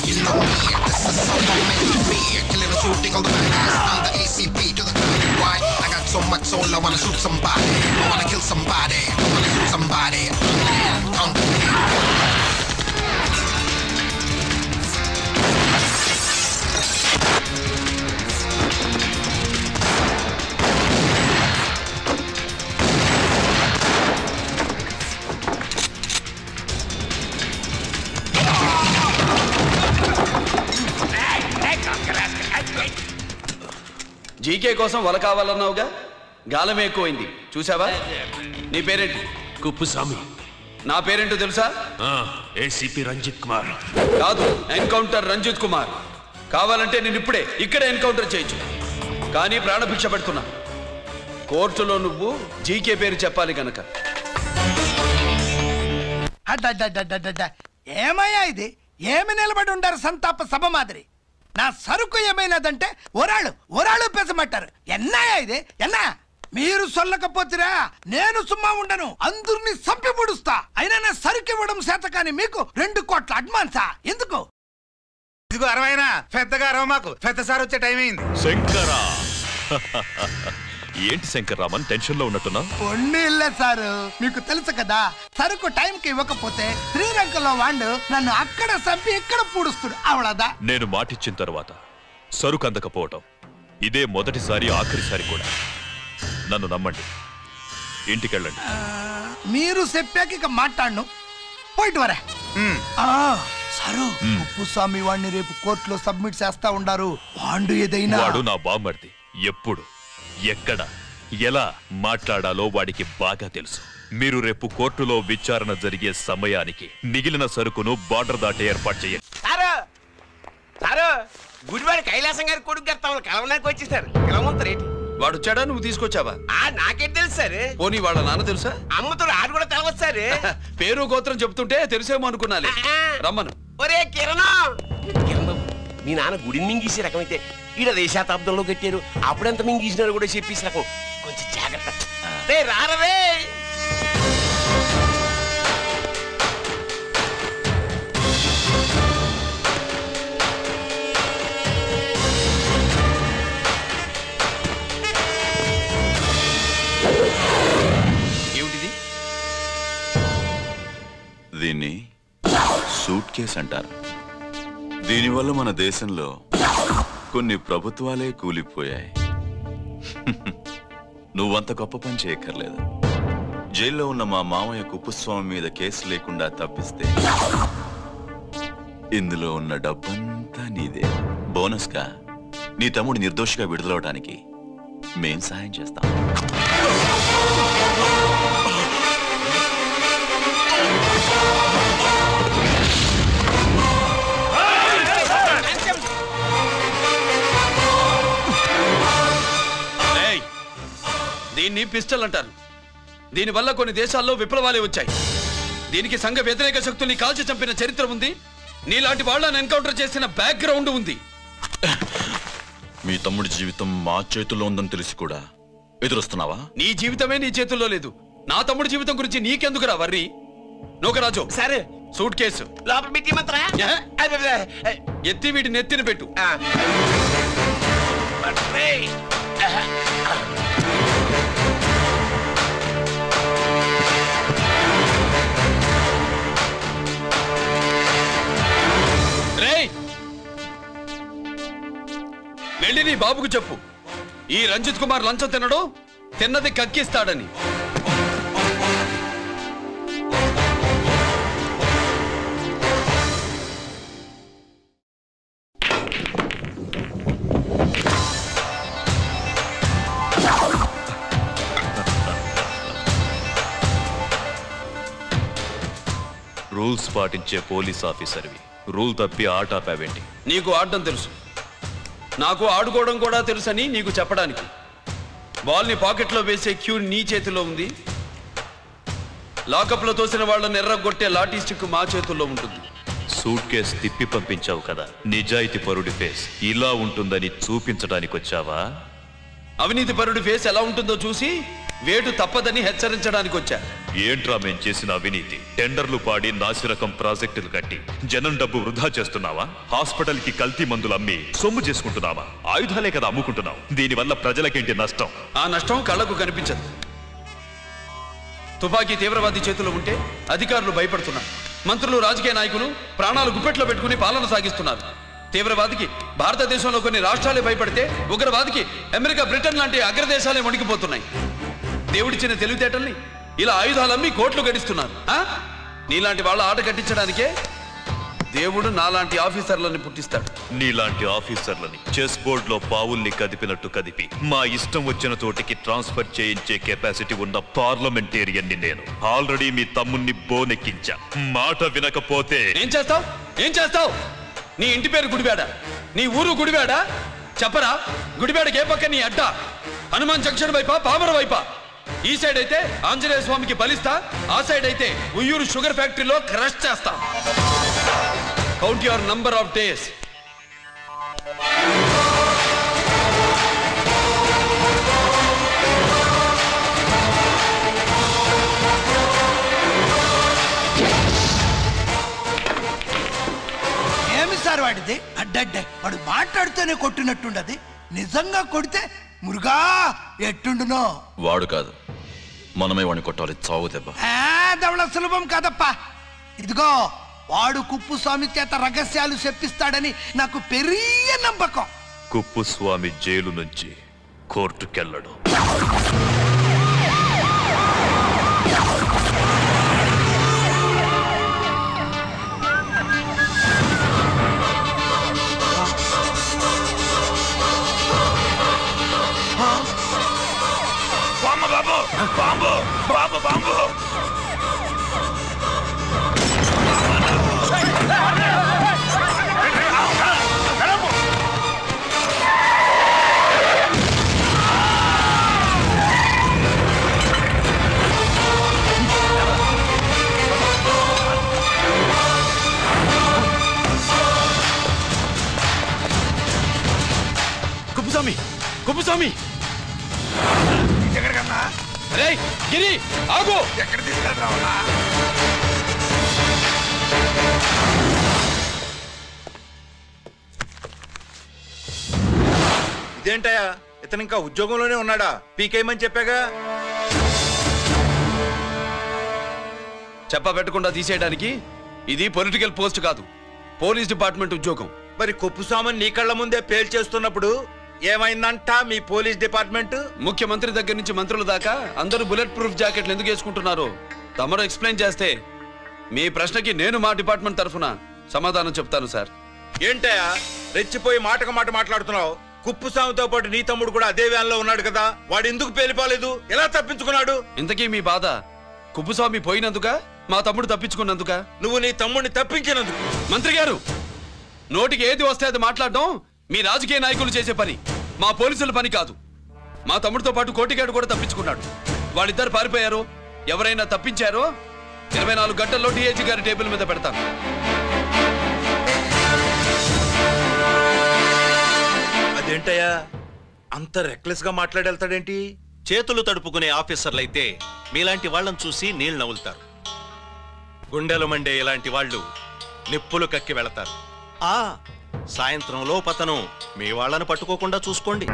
[SPEAKER 14] You know me, this is something meant to be. Killing the shooting on the badass. I'm the ACP to the dirty white. I got so much soul, I wanna shoot somebody. I wanna kill somebody. I wanna shoot somebody.
[SPEAKER 7] GK కోసం వల కావాలన్నావుగా గాలం ఎక్కువైంది చూసావా నీ పేరేంటి
[SPEAKER 6] కుప్పుస్వామి
[SPEAKER 7] నా పేరేంటో తెలుసా
[SPEAKER 6] ఏసీపీ రంజిత్ కుమార్
[SPEAKER 7] కాదు ఎన్కౌంటర్ రంజిత్ కుమార్ కావాలంటే నేను ఇప్పుడే ఇక్కడే ఎన్కౌంటర్ చేయొచ్చు కానీ ప్రాణభిక్ష పెడుతున్నా కోర్టులో నువ్వు జీకే పేరు చెప్పాలి గనక
[SPEAKER 20] ఏమయ్యా ఇది ఏమి నిలబడి ఉండారు సంతాప సభ మాదిరి నా సరుకు ఏమైనదంటే ఒరాళ్ళు పెసమంటారు ఎన్నాయా ఇది ఎన్నా మీరు సొల్లకపోతురా నేను సుమ్మా ఉండను అందరిని సంపి పొడుస్తా అయినా నా సరుకు ఇవ్వడం చేత కానీ మీకు 2 కోట్ల అడ్వాన్సా ఎందుకు
[SPEAKER 3] ఇదిగో అరవైనా పెద్దగా అరవ మాకు పెద్ద సార్ వచ్చే టైం అయింది
[SPEAKER 9] శంకరా ఏంటి శంకర్రామన్ టెన్షన్ లో ఉన్నట్టున్నా
[SPEAKER 20] పొన్నిల్లే సారు మీకు తెలుసు కదా సరుకు టైంకి ఇవ్వకపోతే శ్రీలంకలో వాడు నన్ను అక్కడ చంపి ఇక్కడ పూడుస్తుడు అవడదా
[SPEAKER 9] నేను మాటిచ్చిన తర్వాత సరుకు అందకపోవటం ఇదే మొదటిసారి ఆఖరిసారి కూడా నన్ను నమ్మండి ఇంటికెళ్ళండి
[SPEAKER 20] మీరు చెప్పాక ఇక మాట్లాడను పోయిట్ వరే సారు ఉప్పుస్వామి వాడిని రేపు కోర్టులో సబ్మిట్ చేస్తా ఉండారు వాడు ఏదైనా
[SPEAKER 9] వాడు నా బామ్మర్ది ఎప్పుడు ఎక్కడ ఎలా మాట్లాడాలో వాడికి బాగా తెలుసు మీరు రేపు కోర్టులో విచారణ జరిగే సమయానికి మిగిలిన సరుకును బార్డర్ దాటి ఏర్పాటు చేయండి
[SPEAKER 21] గుడివాడి కైలాసం గారి కొడుకు గారు తమను కలవడానికి వచ్చేసారు కలవంతరేంటి
[SPEAKER 7] వాడు వచ్చాడా నువ్వు తీసుకొచ్చావా
[SPEAKER 21] నాకేం తెలుసు సార్
[SPEAKER 7] పోనీ వాళ్ళ నాన్న తెలుసా
[SPEAKER 21] అమ్మతో ఆడు కూడా తెలవచ్చు సార్
[SPEAKER 7] పేరు గోత్రం చెప్తుంటే తెలిసేమో అనుకున్నాలే రమ్మను
[SPEAKER 21] ఒరే కిరణ్ బాబు మీ నాన్న గుడిని మింగేసే రకమైతే ఈడ దేశాతాబ్దంలో కట్టారు అప్పుడెంత మింగేసినారు కూడా చెప్పేసి రకం కొంచెం జాగ్రత్త రారవే
[SPEAKER 7] ఏమిటిది
[SPEAKER 16] దీన్ని సూట్ కేస్ అంటారు దీనివల్ల మన దేశంలో కొన్ని ప్రభుత్వాలే కూలిపోయాయి నువ్వంత గొప్ప పని చేయక్కర్లేదు జైల్లో ఉన్న మా మామయ్య కుప్పుస్వామి మీద కేసు లేకుండా తప్పిస్తే ఇందులో ఉన్న డబ్బంతా నీదే బోనస్గా నీ తమ్ముడు నిర్దోషిగా విడుదలవడానికి మేం సహాయం చేస్తాం
[SPEAKER 7] దీన్ని పిస్టల్ అంటారు దీనివల్ల కొన్ని దేశాల్లో విప్లవాలే వచ్చాయి దీనికి సంఘ వ్యతిరేక శక్తుల్ని కాల్చి చంపిన చరిత్ర ఉంది నీలాంటి వాళ్ళని ఎన్కౌంటర్ చేసిన బ్యాక్గ్రౌండ్ ఉంది
[SPEAKER 16] మీ తమ్ముడి జీవితం మా చేతుల్లో ఉందని తెలిసి కూడా ఎదురొస్తున్నావా
[SPEAKER 7] నీ జీవితమే నీ చేతుల్లో లేదు నా తమ్ముడి జీవితం గురించి నీకెందుకురా వర్రి నోకరాజు
[SPEAKER 21] సరే
[SPEAKER 7] సూట్ కేసు
[SPEAKER 21] లోపల పెట్టి మంత్రా
[SPEAKER 7] ఎత్తి వీటి నెత్తిన పెట్టు వెళ్ళి నీ బాబుకు చెప్పు ఈ రంజిత్ కుమార్ లంచం తినడు తిన్నది కక్కిస్తాడని
[SPEAKER 9] రూల్స్ పాటించే పోలీస్ ఆఫీసర్వి రూల్ తప్పి ఆట ఆపావేంటి
[SPEAKER 7] నీకు ఆడడం తెలుసు నాకు ఆడుకోవడం కూడా తెలుసని నీకు చెప్పడానికి బాల్ని పాకెట్లో వేసే క్యూ నీ చేతిలో ఉంది లాకప్లో తోసిన వాళ్ళని ఎర్రగొట్టే లాఠీ స్టిక్ మా చేతుల్లో ఉంటుంది
[SPEAKER 9] సూట్ కేస్ తిప్పి పంపించావు కదా నిజాయితీ పరుడి ఫేస్ ఇలా ఉంటుందని చూపించడానికి వచ్చావా
[SPEAKER 7] అవినీతి పరుడి ఫేస్ ఎలా ఉంటుందో చూసి వేటు తప్పదని హెచ్చరించడానికి వచ్చా.
[SPEAKER 9] ఏంట్రా మేం చేసిన అవినీతి? టెండర్లు పాడి నాసిరకం ప్రాజెక్టులు కట్టి జనం డబ్బు వృధా చేస్తున్నావా? హాస్పిటల్ కి కల్తీ మందులు అమ్మి సొమ్ము చేసుకుంటున్నావా? ఆయుధాలే కదా అమ్ముకుంటున్నావు. దీనివల్ల ప్రజలకేంటి నష్టం?
[SPEAKER 7] ఆ నష్టం కళ్ళకు కనిపించదు. తుపాకీ తీవ్రవాది చేతిలో ఉంటే అధికారులు భయపడుతున్నారు. మంత్రులు, రాజకీయ నాయకులు ప్రాణాలు గుప్పెట్లో పెట్టుకుని పాలన సాగిస్తున్నారు. తీవ్రవాదికి భారతదేశంలో కొన్ని రాష్ట్రాలే భయపడితే ఉగ్రవాదికి అమెరికా, బ్రిటన్ లాంటి అగ్రదేశాలే వణికిపోతున్నాయి. దేవుడిచ్చిన తెలివితేటల్ని ఇలా ఆయుధాలమ్మి కోట్లు గడిస్తున్నారు. నీలాంటి వాళ్ళ ఆట కట్టించడానికే దేవుడు నాలాంటి ఆఫీసర్లని పుట్టిస్తాడు.
[SPEAKER 9] నీలాంటి ఆఫీసర్లని చెస్ బోర్డ్ లో పావుల్ని కదిపినట్టు కదిపి మా ఇష్టం వచ్చిన చోటికి ట్రాన్స్ఫర్ చేయించే కెపాసిటీ ఉన్న పార్లమెంటేరియన్ ని నేను. ఆల్రెడీ మీ తమ్ముణ్ణి బోనెక్కించా. మాట వినకపోతే
[SPEAKER 7] ఏం చేస్తావు? నీ ఇంటి పేరు గుడివాడ, నీ ఊరు గుడివాడ. చెప్పరా, గుడివాడకి ఏ పక్క నీ అడ్డ? హనుమాన్ జంక్షన్ వైపా, పామర వైపా? ఈ సైడ్ అయితే ఆంజనేయ స్వామికి బలిస్తా, ఆ సైడ్ అయితే ఉయ్యూరు షుగర్ ఫ్యాక్టరీలో క్రష్ చేస్తా. Count your number of days.
[SPEAKER 20] ఏమి సార్ వాడిది? అడ్డడ్డే వాడు మాట్లాడుతూనే కొట్టినట్టుండది. నిజంగా కొడితే మురుగా ఎట్టుండునో.
[SPEAKER 16] వాడు కాదు, మనమే వాడిని కొట్టాలి. చావు దెబ్బ.
[SPEAKER 20] దవళ సులభం కాదప్పా. ఇదిగో వాడు కుప్పుస్వామి చేత రహస్యాలు చెప్పిస్తాడని నాకు పెరియ నమ్మకం.
[SPEAKER 9] కుప్పుస్వామి జైలు నుంచి కోర్టుకెళ్ళడు.
[SPEAKER 11] బాంబు బాంబు బాంబు
[SPEAKER 7] కుప్పుస్వామి
[SPEAKER 20] ఎక్కడికన్నా?
[SPEAKER 7] అరే గిరి ఆగు.
[SPEAKER 20] ఎక్కడ తీసుకెళ్తావా?
[SPEAKER 11] ఇదేంటయ్యా, ఇతను ఇంకా ఉద్యోగంలోనే ఉన్నాడా? పీకేయమని చెప్పాగా.
[SPEAKER 7] చెప్పబెట్టకుండా తీసేయడానికి ఇది పొలిటికల్ పోస్ట్ కాదు, పోలీస్ డిపార్ట్మెంట్ ఉద్యోగం.
[SPEAKER 11] మరి కుప్పుస్వామిని నీ కళ్ళ ముందే పేల్చేస్తున్నప్పుడు ఏమైందంట మీ పోలీస్ డిపార్ట్మెంట్?
[SPEAKER 7] ముఖ్యమంత్రి దగ్గర నుంచి మంత్రుల దాకా అందరూ బుల్లెట్ ప్రూఫ్ జాకెట్లు ఎందుకు వేసుకుంటున్నారు తమరు ఎక్స్ప్లెయిన్ చేస్తే మీ ప్రశ్నకి నేను మా డిపార్ట్మెంట్ తరఫున సమాధానం చెప్తాను సార్.
[SPEAKER 11] ఏంటయ్యా రెచ్చిపోయి మాటకు మాట మాట్లాడుతున్నావు? కుప్పుస్వామితో పాటు నీ తమ్ముడు కూడా అదే వ్యాన్ లో ఉన్నాడు కదా, వాడు ఎందుకు పేలిపోలేదు? ఎలా తప్పించుకున్నాడు?
[SPEAKER 7] ఇంతకీ మీ బాధ కుప్పుస్వామి పోయినందుక, మా తమ్ముడు తప్పించుకున్నందుక?
[SPEAKER 11] నువ్వు నీ తమ్ముడిని తప్పించినందుకు.
[SPEAKER 7] మంత్రి గారు, నోటికి ఏది వస్తే అది మాట్లాడడం మీ రాజకీయ నాయకులు చేసే పని, మా పోలీసుల పని కాదు. మా తమ్ముడితో పాటు కోటిగాడు కూడా తప్పించుకున్నాడు. వాళ్ళిద్దరు పారిపోయారు. ఎవరైనా తప్పించారో 24 గంటల్లో డిఐజీ గారి టేబుల్ మీద పెడతాను.
[SPEAKER 11] అదేంటయ్యా అంత రెక్లెస్ గా మాట్లాడేళ్తాడేంటి?
[SPEAKER 5] చేతులు తడుపుకునే ఆఫీసర్లైతే మీలాంటి వాళ్ళని చూసి నీళ్ళు నవ్వులుతారు. గుండెలు మండే ఇలాంటి వాళ్ళు నిప్పులు కక్కి వెళతారు. సాయంత్రం లోపతను మీ వాళ్ళను పట్టుకోకుండా చూసుకోండి.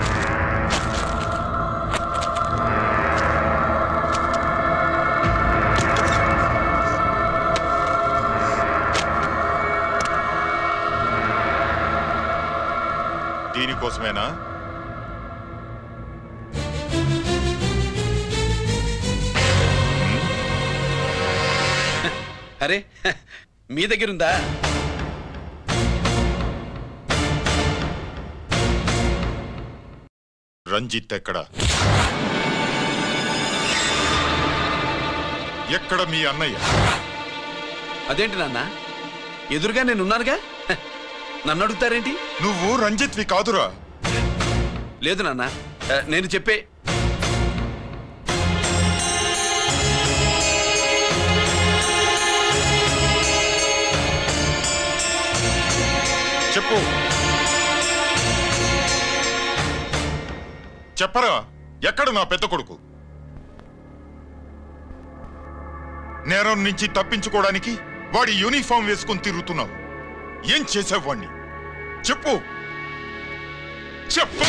[SPEAKER 22] దీనికోసమేనా?
[SPEAKER 7] అరే మీ దగ్గరుందా?
[SPEAKER 22] రంజిత్ ఎక్కడ? ఎక్కడ మీ అన్నయ్య?
[SPEAKER 7] అదేంటి నాన్న, ఎదురుగా నేనున్నానుగా, నన్ను అడుగుతారేంటి?
[SPEAKER 22] నువ్వు రంజిత్వి కాదురా.
[SPEAKER 7] లేదు నాన్న, నేను చెప్పే
[SPEAKER 22] చెప్పు. చెప్పరా, ఎక్కడ నా పెద్ద కొడుకు?
[SPEAKER 8] నేరం నుంచి తప్పించుకోవడానికి వాడి యూనిఫామ్ వేసుకుని తిరుగుతున్నావు. ఏం చేసావు వాణ్ణి? చెప్పు చెప్పు.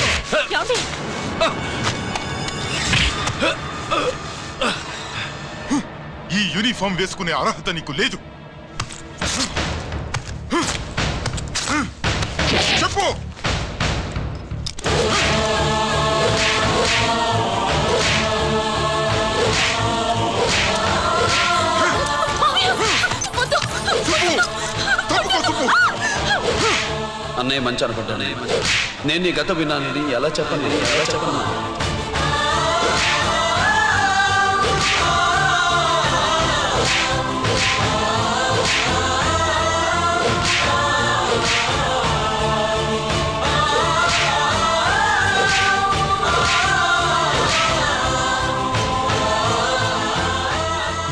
[SPEAKER 8] ఈ యూనిఫామ్ వేసుకునే అర్హత నీకు లేదు. చెప్పు.
[SPEAKER 7] అన్నయ్య మంచి అనుకుంటానే. నేను నీ గత విన్నానని ఎలా చెప్పను?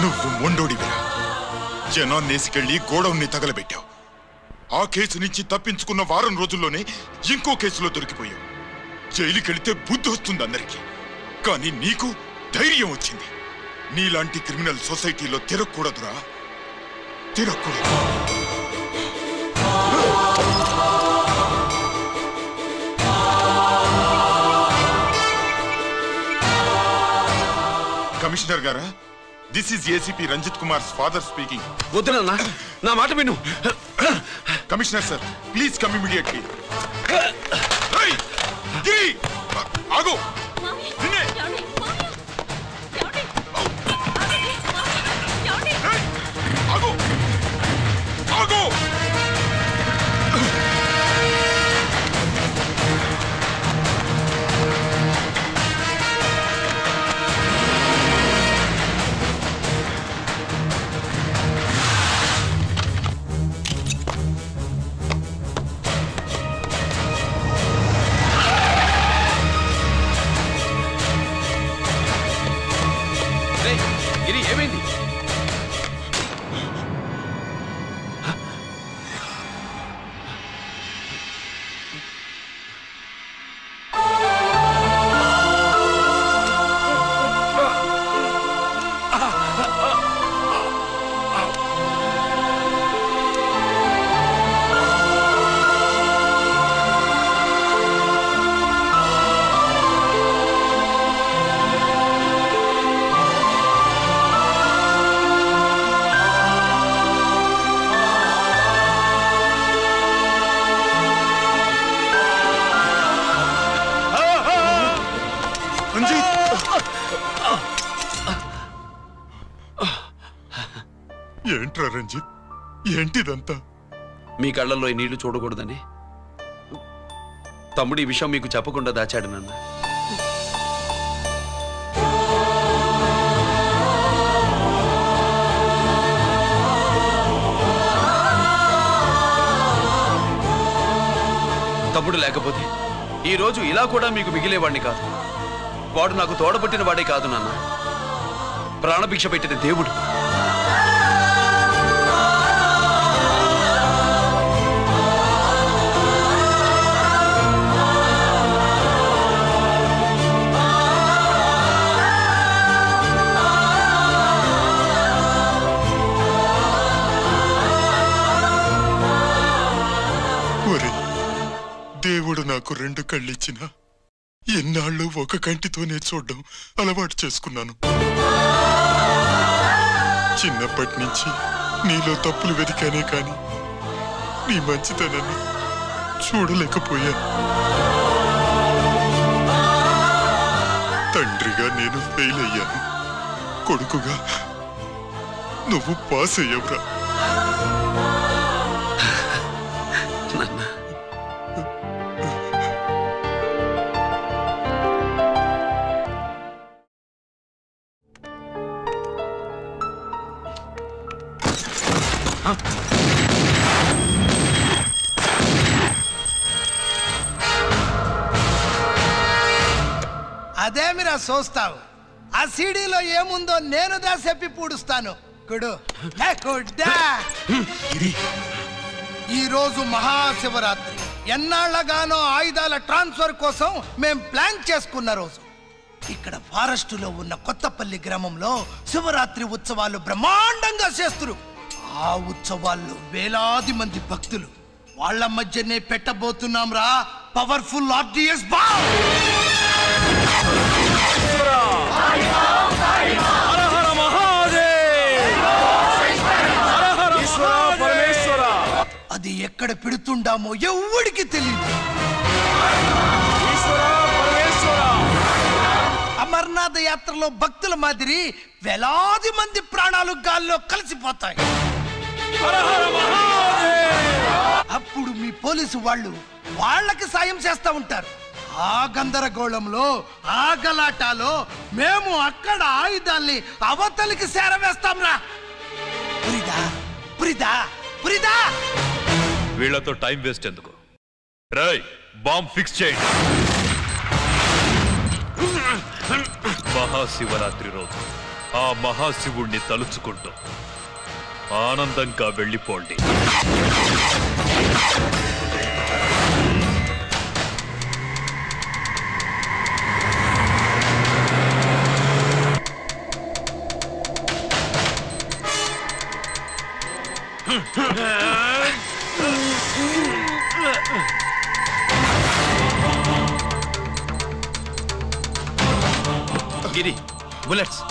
[SPEAKER 8] నువ్వు మొండోడివిరా. జనాన్నేసుకెళ్లి గోడౌన్ని తగలబెట్టావు. ఆ కేసు నుంచి తప్పించుకున్న వారం రోజుల్లోనే ఇంకో కేసులో దొరికిపోయావు. జైలుకెళితే బుద్ధి వస్తుంది అందరికీ, కానీ నీకు ధైర్యం వచ్చింది. నీలాంటి క్రిమినల్ సొసైటీలో తిరగకూడదురా, తిరగకూడదు. కమిషనర్ గారా, this is ACP Ranjith Kumar father speaking.
[SPEAKER 7] వద్దునన్నా, నా మాట విను.
[SPEAKER 8] Commissioner sir, please come immediately. ఆగు. ఆగు. ఆగు.
[SPEAKER 7] ఏమైంది?
[SPEAKER 8] ఏంట్రా రంజిత్, ఏంటిదంతా?
[SPEAKER 7] మీ కళ్ళల్లో ఈ నీళ్లు చూడకూడదని తమ్ముడు ఈ విషయం మీకు చెప్పకుండా దాచాడు నాన్న. తమ్ముడు లేకపోతే ఈ రోజు ఇలా కూడా మీకు మిగిలేవాడిని కాదు. వాడు నాకు తోడబుట్టిన వాడే కాదు నాన్న, ప్రాణభిక్ష పెట్టిన దేవుడు.
[SPEAKER 8] దేవుడు నాకు 2 కళ్ళిచ్చిన ఎన్నాళ్ళు ఒక కంటితోనే చూడడం అలవాటు చేసుకున్నాను. చిన్నప్పటి నుంచి నీలో తప్పులు వెతికానే కాని నీ మంచితనాన్ని చూడలేకపోయాను. తండ్రిగా నేను ఫెయిల్ అయ్యాను, కొడుకుగా నువ్వు పాస్ అయ్యవురా.
[SPEAKER 20] అదేమిరా చూస్తావు? ఆ సీడీలో ఏముందో నేను దాసెప్పి పూడుస్తాను. కుడు కుడ్డా. ఈ రోజు మహాశివరాత్రి. ఎన్నాళ్లగానో ఆయుధాల ట్రాన్స్ఫర్ కోసం మేం ప్లాన్ చేసుకున్న రోజు. ఇక్కడ ఫారెస్టులో ఉన్న కొత్తపల్లి గ్రామంలో శివరాత్రి ఉత్సవాలు బ్రహ్మాండంగా చేస్తున్నారు. ఆ ఉత్సవాల్లో వేలాది మంది భక్తులు. వాళ్ళ మధ్యనే పెట్టబోతున్నాం రా పవర్ఫుల్ ఆర్డిఎస్ బాంబ్. అది ఎక్కడ పెడుతుండామో ఎవడికి తెలియదు. అమర్నాథ్ యాత్రలో భక్తుల మాదిరి వేలాది మంది ప్రాణాలు గాల్లో కలిసిపోతాయి. అప్పుడు మీ పోలీసు వాళ్ళు వాళ్ళకి సాయం చేస్తా ఉంటారు. ఆ గందరగోళంలో ఆ గలాటాలో మేము అక్కడ ఆయుధాల్ని అవతలికి చేరవేస్తాం రా. పురిదా పురిదా పురిదా.
[SPEAKER 9] వీళ్లతో టైం వేస్ట్ ఎందుకు? రాయ్ బాంబ్ ఫిక్స్ చేయండి. మహాశివరాత్రి రోజు ఆ మహాశివుణ్ణి తలుచుకుంటూ ఆనందంగా వెళ్ళిపోండి.
[SPEAKER 7] గిరి bullets.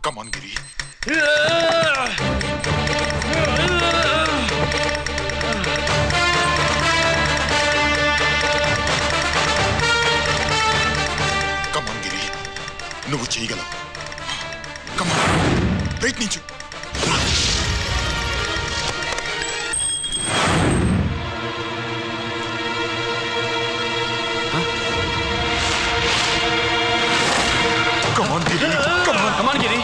[SPEAKER 8] Come on, Giri. Come on, Giri. నువ్వు చేయగలవు. Come on. ప్రయత్నించు. Come on, Giri. Come on.
[SPEAKER 7] Come on, Giri.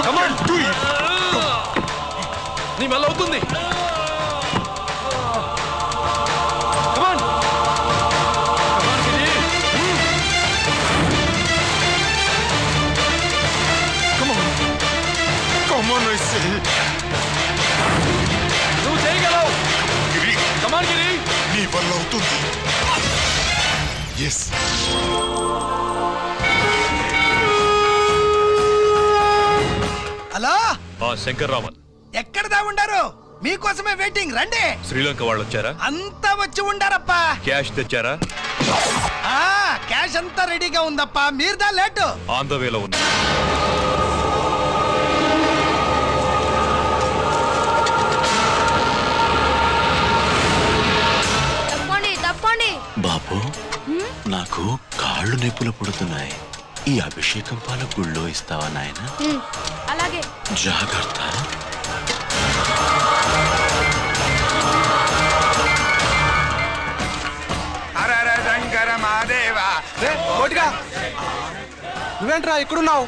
[SPEAKER 8] Come on, do it.
[SPEAKER 7] నీ వల్ల అవుతుంది. Come on. Come on, Giri.
[SPEAKER 8] Come on. Come on, I say.
[SPEAKER 7] నువ్వు చేయగలవు.
[SPEAKER 8] Giri.
[SPEAKER 7] Come on, Giri.
[SPEAKER 8] నీ వల్ల అవుతుంది. Yes.
[SPEAKER 20] హలో
[SPEAKER 9] శంకర్రామన్
[SPEAKER 20] ఎక్కడదా ఉండారు? మీకోసమే వెయిటింగ్. రండి.
[SPEAKER 9] శ్రీలంక వాళ్ళు వచ్చారా?
[SPEAKER 20] అంతా వచ్చి ఉండారప్పా.
[SPEAKER 9] క్యాష్ తెచ్చారా?
[SPEAKER 20] క్యాష్ అంతా రెడీగా ఉందప్పా. మీరుదా లేటు.
[SPEAKER 9] ఆన్ ద వేలో ఉంది.
[SPEAKER 13] తప్పండి తప్పండి.
[SPEAKER 16] బాబు నాకు కాళ్ళు నొప్పులు పుడుతున్నాయి. ఈ అభిషేకం పాల గుళ్ళో ఇస్తావా నాయన?
[SPEAKER 13] అలాగే.
[SPEAKER 16] జాగ్రత్త.
[SPEAKER 3] శంకర మాదేవా.
[SPEAKER 2] నువ్వేంట్రా ఇక్కడున్నావు?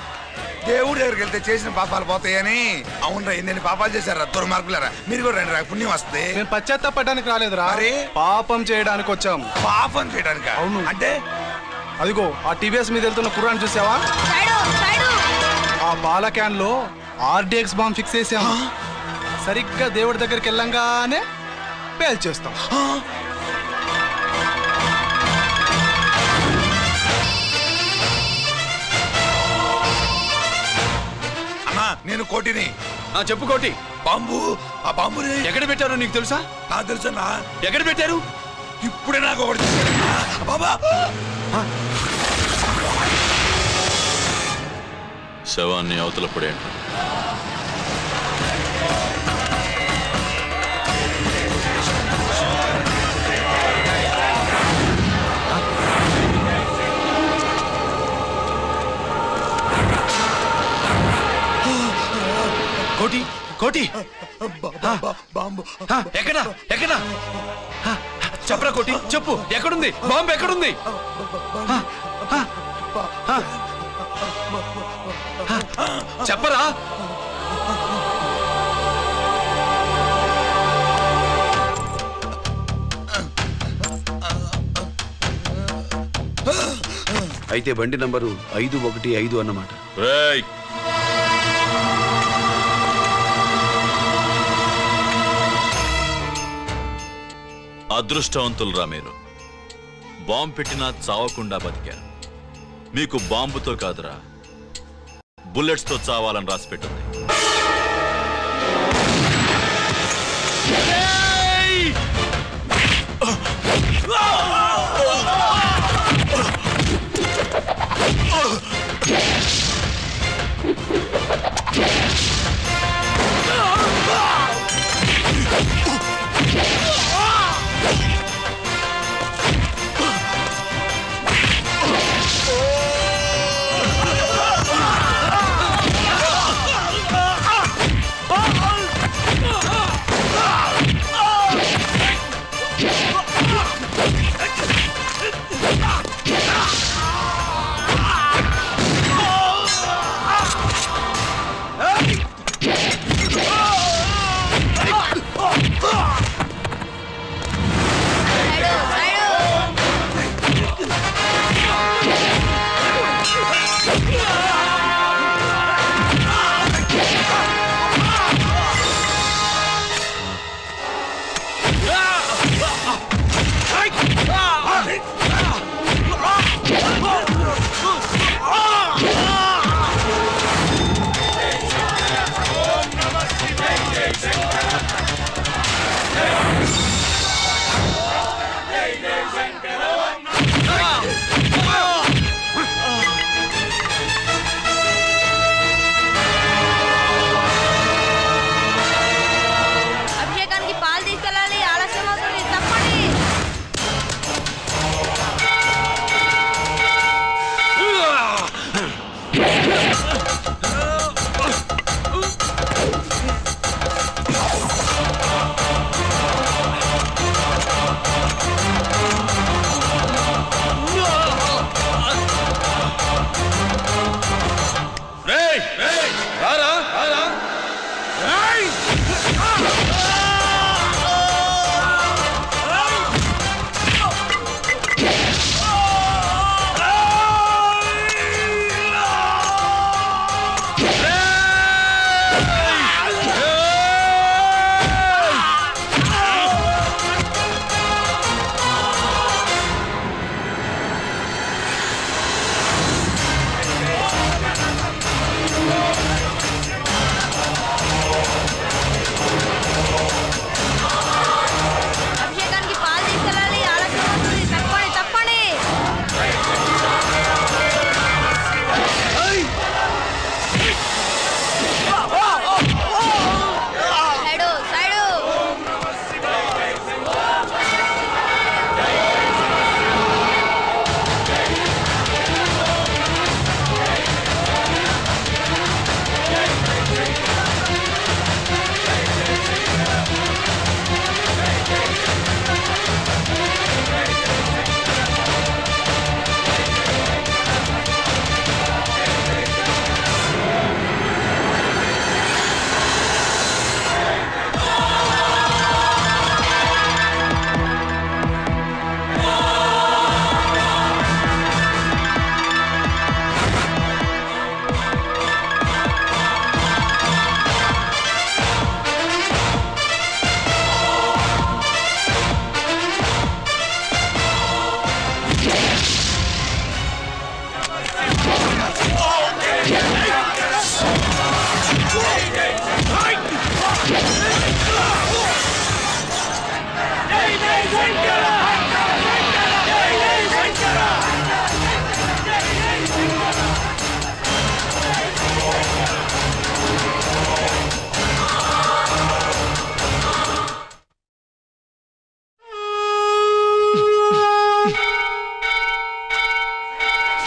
[SPEAKER 3] దేవుడి దగ్గరికి వెళ్తే చేసిన పాపాలు పోతాయని. అవునరా, ఎన్ని పాపాలు చేశారా దుర్మార్గులారా. మీరు కూడా రండి రా, పుణ్యం వస్తే.
[SPEAKER 2] నేను పశ్చాత్తాపడడానికి రాలేదురా, పాపం చేయడానికి వచ్చాం.
[SPEAKER 3] పాపం చేయడానికి?
[SPEAKER 2] అవును.
[SPEAKER 3] అంటే
[SPEAKER 2] అదిగో ఆ టీవీఎస్ మీద వెళ్తున్న కుర్రాన్ని చూసావా? ఆ పాల క్యాన్ లో ఆర్డిఎక్స్ బాంబ్ ఫిక్స్ చేసాం. సరిగ్గా దేవుడి దగ్గరికి వెళ్ళంగానే పేల్చేస్తాం.
[SPEAKER 3] అమ్మా, నేను కోటిని.
[SPEAKER 7] చెప్పు కోటి.
[SPEAKER 3] బాంబు, ఆ బాంబుని
[SPEAKER 7] ఎక్కడ పెట్టారో నీకు తెలుసా?
[SPEAKER 3] నాకు తెలుసన్నా.
[SPEAKER 7] ఎక్కడ పెట్టారు?
[SPEAKER 3] ఇప్పుడే నాకు ఒకటి బాబా.
[SPEAKER 16] శవాన్ని అవతల పడేయండి.
[SPEAKER 7] కోటి కోటి
[SPEAKER 3] బాంబు
[SPEAKER 7] ఎక్కడా ఎక్కడా చెప్పరా కోటి, చెప్పు. ఎక్కడుంది బాంబు? ఎక్కడుంది? చెప్పరా. అయితే బండి నంబరు 515 అన్నమాట.
[SPEAKER 16] అదృష్టవంతులురా మీరు. బాంబు పెట్టినా చావకుండా బతికారు. మీకు బాంబుతో కాదురా, బుల్లెట్స్ తో చావాలని రాసి పెట్టింది.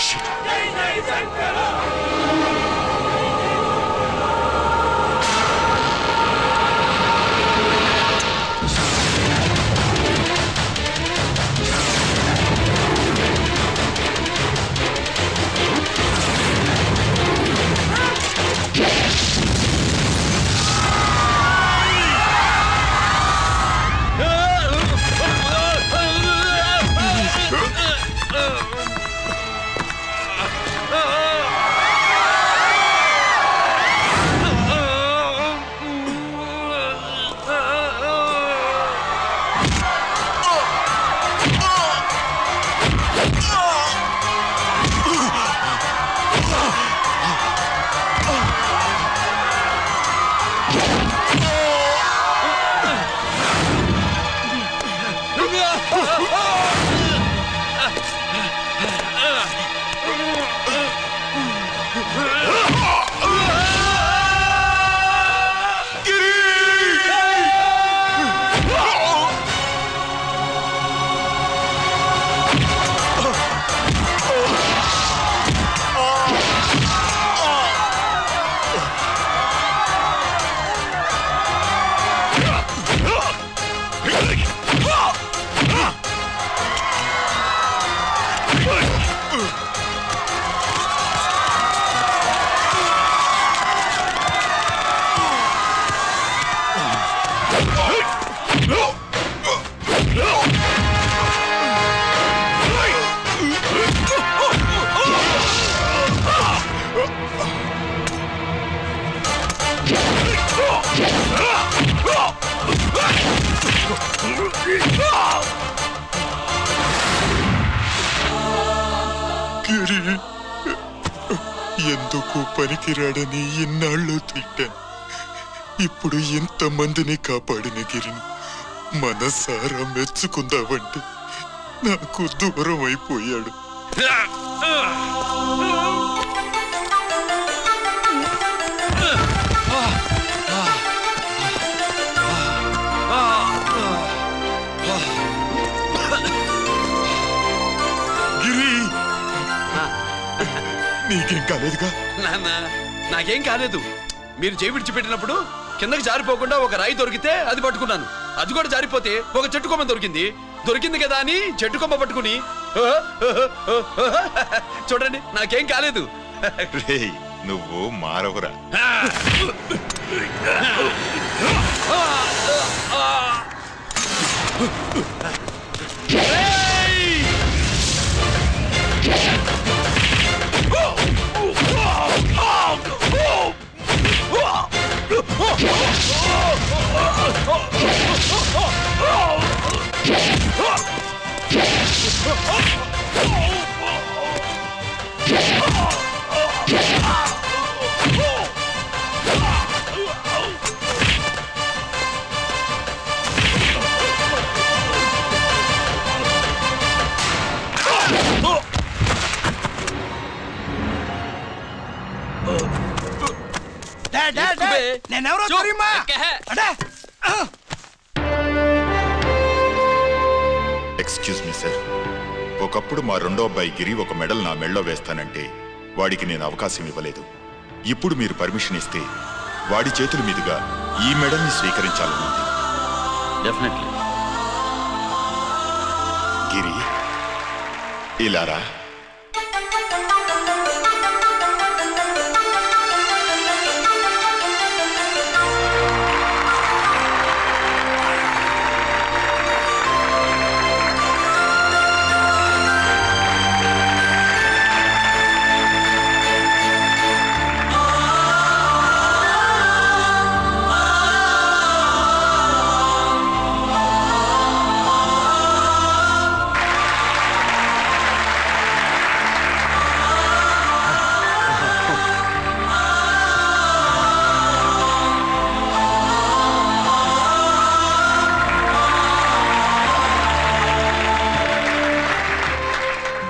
[SPEAKER 14] Shit.
[SPEAKER 8] ఎందుకు పనికిరాడని ఎన్నాళ్ళు తిట్టాను. ఇప్పుడు ఎంతమందిని కాపాడిన గిరిని మనసారా మెచ్చుకుందామంటే నాకు దూరం అయిపోయాడు. గిరి, నీకేం కాలేదుగా?
[SPEAKER 7] నాన్న నాకేం కాలేదు. మీరు చేయి విడిచిపెట్టినప్పుడు కిందకి జారిపోకుండా ఒక రాయి దొరికితే అది పట్టుకున్నాను. అది కూడా జారిపోతే ఒక చెట్టు కొమ్మ దొరికింది కదా అని చెట్టు కొమ్మ పట్టుకుని చూడండి నాకేం కాలేదు.
[SPEAKER 8] రేయ్, నువ్వు మారవురా.
[SPEAKER 20] నేనెవరో తెలియమా?
[SPEAKER 8] ఎక్స్క్యూజ్ మీ సార్, ఒకప్పుడు మా రెండో అబ్బాయి గిరి ఒక మెడల్ నా మెడలో వేస్తానంటే వాడికి నేను అవకాశం ఇవ్వలేదు. ఇప్పుడు మీరు పర్మిషన్ ఇస్తే వాడి చేతుల మీదుగా ఈ మెడల్ని స్వీకరించాలనుంది.
[SPEAKER 16] డెఫినెట్లీ.
[SPEAKER 8] గిరి, ఇలారా.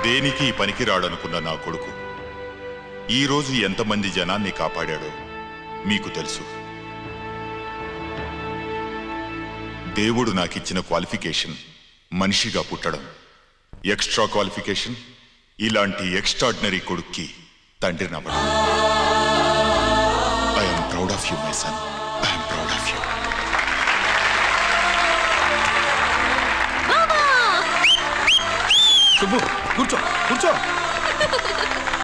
[SPEAKER 8] దేనికి పనికిరాడనుకున్న నా కొడుకు ఈరోజు ఎంతమంది జనాన్ని కాపాడాడో మీకు తెలుసు. దేవుడు నాకిచ్చిన క్వాలిఫికేషన్ మనిషిగా పుట్టడం, ఎక్స్ట్రా క్వాలిఫికేషన్ ఇలాంటి ఎక్స్ట్రాడినరీ కొడుక్కి తండ్రినవ్వడం. I'm proud of you my son, I'm proud of you.
[SPEAKER 7] కూర్చో కూర్చో.